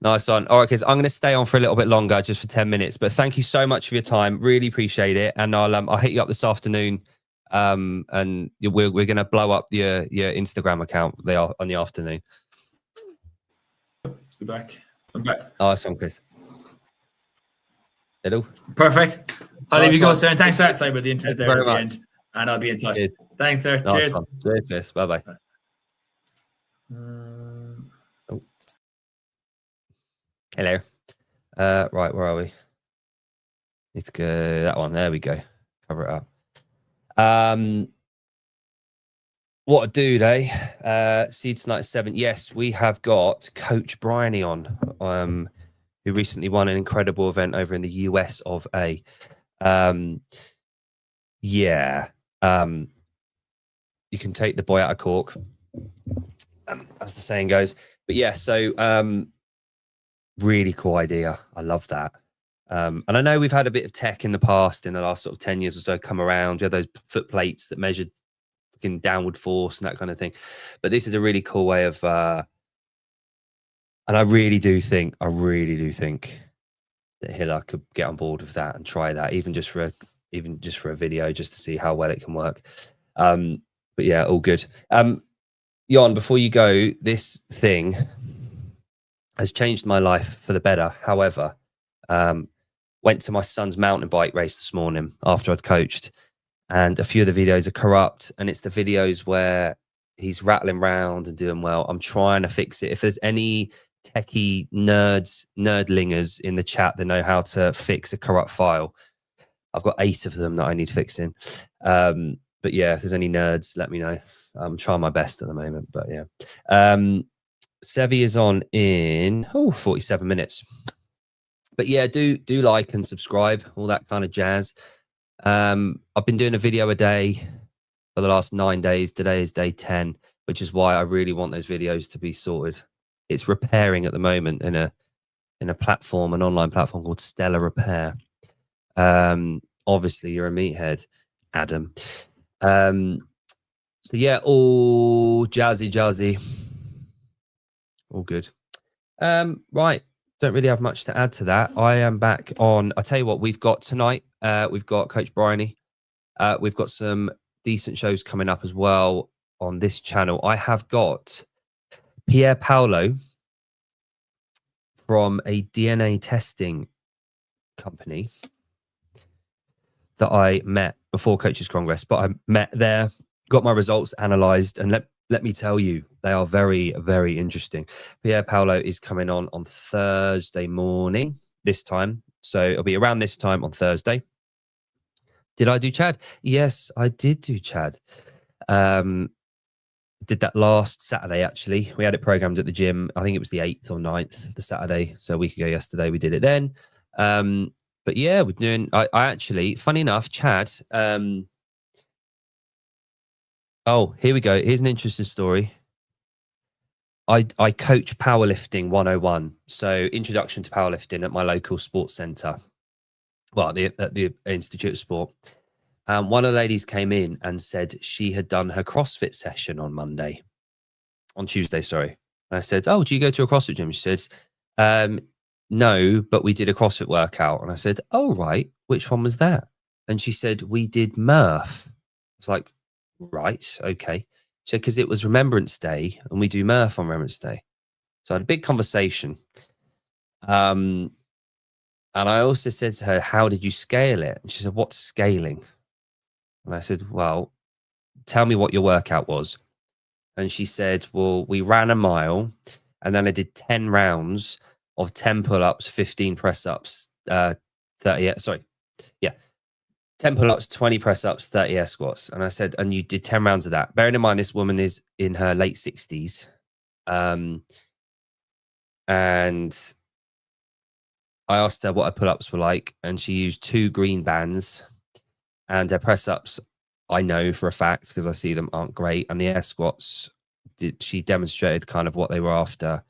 [SPEAKER 1] Nice one. All right, kids, I'm going to stay on for a little bit longer, just for 10 minutes. But thank you so much for your time. Really appreciate it. And I'll hit you up this afternoon. And we're going to blow up your Instagram account on the afternoon.
[SPEAKER 2] I'm back.
[SPEAKER 1] Nice one, Chris. Hello.
[SPEAKER 2] Perfect. I'll leave you go, sir. And thanks for that side with the internet there at the
[SPEAKER 1] much.
[SPEAKER 2] end. And I'll be in touch.
[SPEAKER 1] Cheers.
[SPEAKER 2] Thanks, sir.
[SPEAKER 1] Nice
[SPEAKER 2] Cheers.
[SPEAKER 1] one. Cheers, Chris. Bye-bye. Hello. Right, where are we? Need to go that one. There we go. Cover it up. What a dude, eh? See you tonight at 7. Yes, we have got Coach Bryony on, who recently won an incredible event over in the US of A. You can take the boy out of cork, as the saying goes. But yeah, so really cool idea. I love that. And I know we've had a bit of tech in the past, in the last sort of 10 years or so, come around. We had those foot plates that measured fucking downward force and that kind of thing. But this is a really cool way of, and I really do think that Hiller could get on board with that and try that, even just for a video, just to see how well it can work. But yeah, all good. Jon, before you go, this thing has changed my life for the better. However, went to my son's mountain bike race this morning after I'd coached, and a few of the videos are corrupt, and it's the videos where he's rattling around and doing well. I'm trying to fix it. If there's any techie nerdlingers in the chat that know how to fix a corrupt file, I've got 8 of them that I need fixing. But yeah, if there's any nerds, let me know. I'm trying my best at the moment, but yeah. Sevi is on in 47 minutes. But yeah, do like and subscribe, all that kind of jazz. I've been doing a video a day for the last 9 days. Today is day 10, which is why I really want those videos to be sorted. It's repairing at the moment in a platform, an online platform called Stellar Repair. Obviously, you're a meathead, Adam. So yeah, all jazzy, all good. Right, don't really have much to add to that. I am back on. I tell you what, we've got tonight. We've got Coach Bryony. We've got some decent shows coming up as well on this channel. I have got Pierre Paolo from a DNA testing company that I met before Coaches Congress, but I met there, got my results analyzed, and let me tell you, they are very, very interesting. Pierre Paolo is coming on Thursday morning this time. So it'll be around this time on Thursday. Did I do Chad? Yes, I did do Chad. Did that last Saturday, actually. We had it programmed at the gym. I think it was the 8th or 9th, the Saturday. So a week ago yesterday, we did it then. But yeah, we're doing, I actually, funny enough, Chad, oh, here we go. Here's an interesting story. I coach powerlifting 101. So introduction to powerlifting at my local sports center. Well, at the Institute of Sport. One of the ladies came in and said she had done her CrossFit session on Tuesday, sorry. And I said, oh, do you go to a CrossFit gym? She said, no, but we did a CrossFit workout. And I said, oh, right. Which one was that? And she said, we did Murph. I was like, right, okay. So, because it was Remembrance Day and we do Murph on Remembrance Day. So I had a big conversation. And I also said to her, how did you scale it? And she said, what's scaling? And I said, well, tell me what your workout was. And she said, well, we ran a mile and then I did 10 rounds of 10 pull-ups, 15 press-ups, 30, sorry. Yeah. 10 pull-ups, 20 press-ups, 30 air squats. And I said, and you did 10 rounds of that. Bearing in mind, this woman is in her late 60s. And I asked her what her pull-ups were like, and she used 2 green bands. And her press-ups, I know for a fact, because I see them, aren't great. And the air squats, she demonstrated kind of what they were after.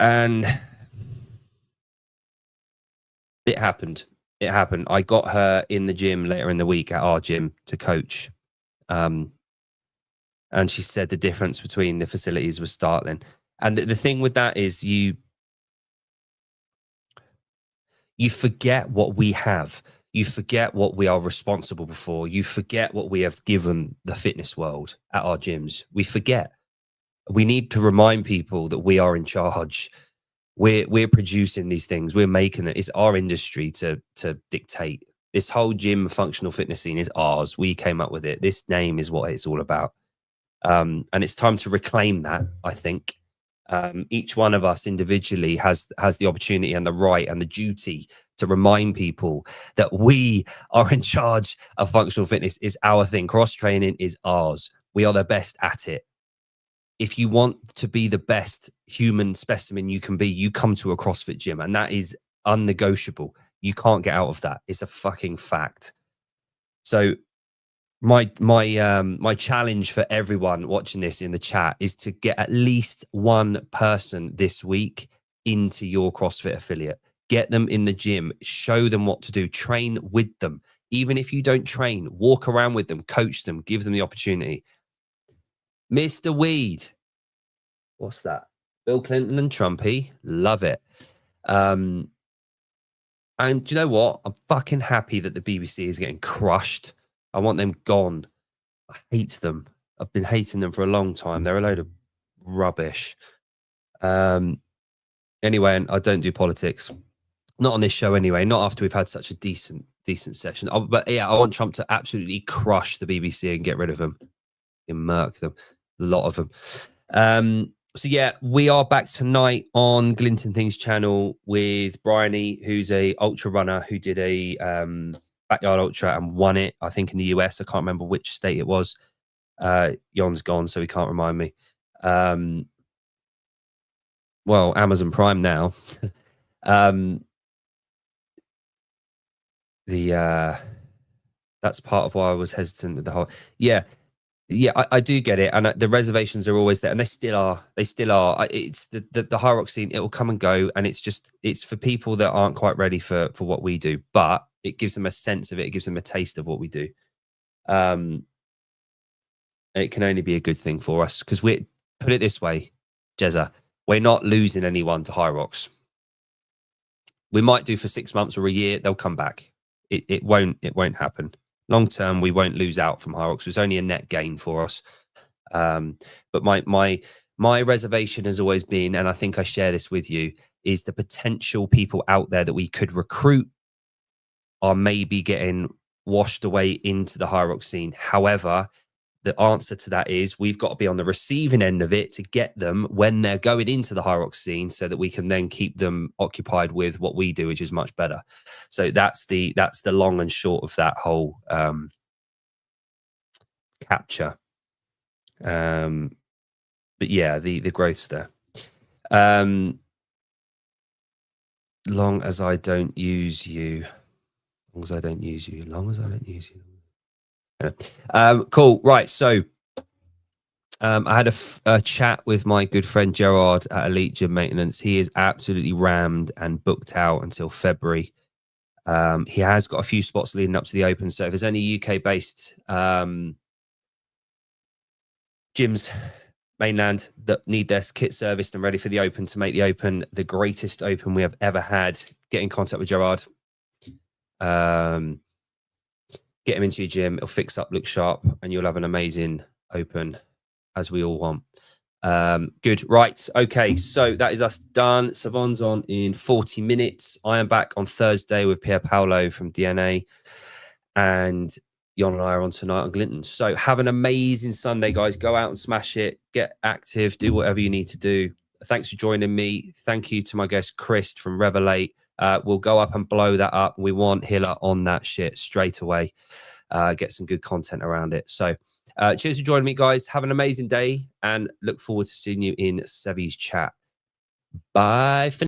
[SPEAKER 1] And it happened. It happened. I got her in the gym later in the week at our gym to coach. And she said the difference between the facilities was startling. And the thing with that is you forget what we have. You forget what we are responsible for. You forget what we have given the fitness world at our gyms. We forget. We need to remind people that we are in charge. We're producing these things. We're making it. It's our industry to dictate. This whole gym functional fitness scene is ours. We came up with it. This name is what it's all about. And it's time to reclaim that, I think. Each one of us individually has the opportunity and the right and the duty to remind people that we are in charge of functional fitness. Is our thing. Cross training is ours. We are the best at it. If you want to be the best human specimen you can be, you come to a CrossFit gym, and that is unnegotiable. You can't get out of that. It's a fucking fact. So my challenge for everyone watching this in the chat is to get at least one person this week into your CrossFit affiliate. Get them in the gym, show them what to do, train with them. Even if you don't train, walk around with them, coach them, give them the opportunity. Mr. Weed. What's that? Bill Clinton and Trumpy. Love it. And do you know what? I'm fucking happy that the BBC is getting crushed. I want them gone. I hate them. I've been hating them for a long time. They're a load of rubbish. Anyway, and I don't do politics. Not on this show anyway. Not after we've had such a decent session. But yeah, I want Trump to absolutely crush the BBC and get rid of them. And murk them. A lot of them. So yeah, we are back tonight on Glinton Things channel with Bryony, who's a ultra runner who did a backyard ultra and won it, I think, in the US. I can't remember which state it was. Jon's gone, so he can't remind me. Well, Amazon Prime now. That's part of why I was hesitant with the whole. Yeah, Yeah, I do get it, and the reservations are always there, and they still are. They still are. It's the high rock scene. It will come and go, and it's for people that aren't quite ready for what we do. But it gives them a sense of it. It gives them a taste of what we do. It can only be a good thing for us because we put it this way, Jezza, we're not losing anyone to high rocks. We might do for 6 months or a year. They'll come back. It won't happen. Long term, we won't lose out from high rocks. It's only a net gain for us. But my reservation has always been, and I think I share this with you, is the potential people out there that we could recruit are maybe getting washed away into the high rock scene. However, the answer to that is we've got to be on the receiving end of it to get them when they're going into the high rock scene so that we can then keep them occupied with what we do, which is much better. So that's the long and short of that whole capture. But yeah, the growth's there. Long as I don't use you. Long as I don't use you. Long as I don't use you. Cool. Right. So I had a chat with my good friend Gerard at Elite Gym Maintenance. He is absolutely rammed and booked out until February. He has got a few spots leading up to the Open. So if there's any UK-based gyms, mainland, that need their kit serviced and ready for the Open to make the Open the greatest Open we have ever had, get in contact with Gerard. Get him into your gym. It'll fix up, look sharp, and you'll have an amazing Open, as we all want. Good. Right. Okay. So that is us done. Savon's on in 40 minutes. I am back on Thursday with Pier Paolo from DNA. And Jon and I are on tonight on Glinton. So have an amazing Sunday, guys. Go out and smash it. Get active. Do whatever you need to do. Thanks for joining me. Thank you to my guest, Chris from Revelate. We'll go up and blow that up. We want Hiller on that shit straight away. Get some good content around it. So cheers for joining me, guys. Have an amazing day and look forward to seeing you in Sevi's chat. Bye for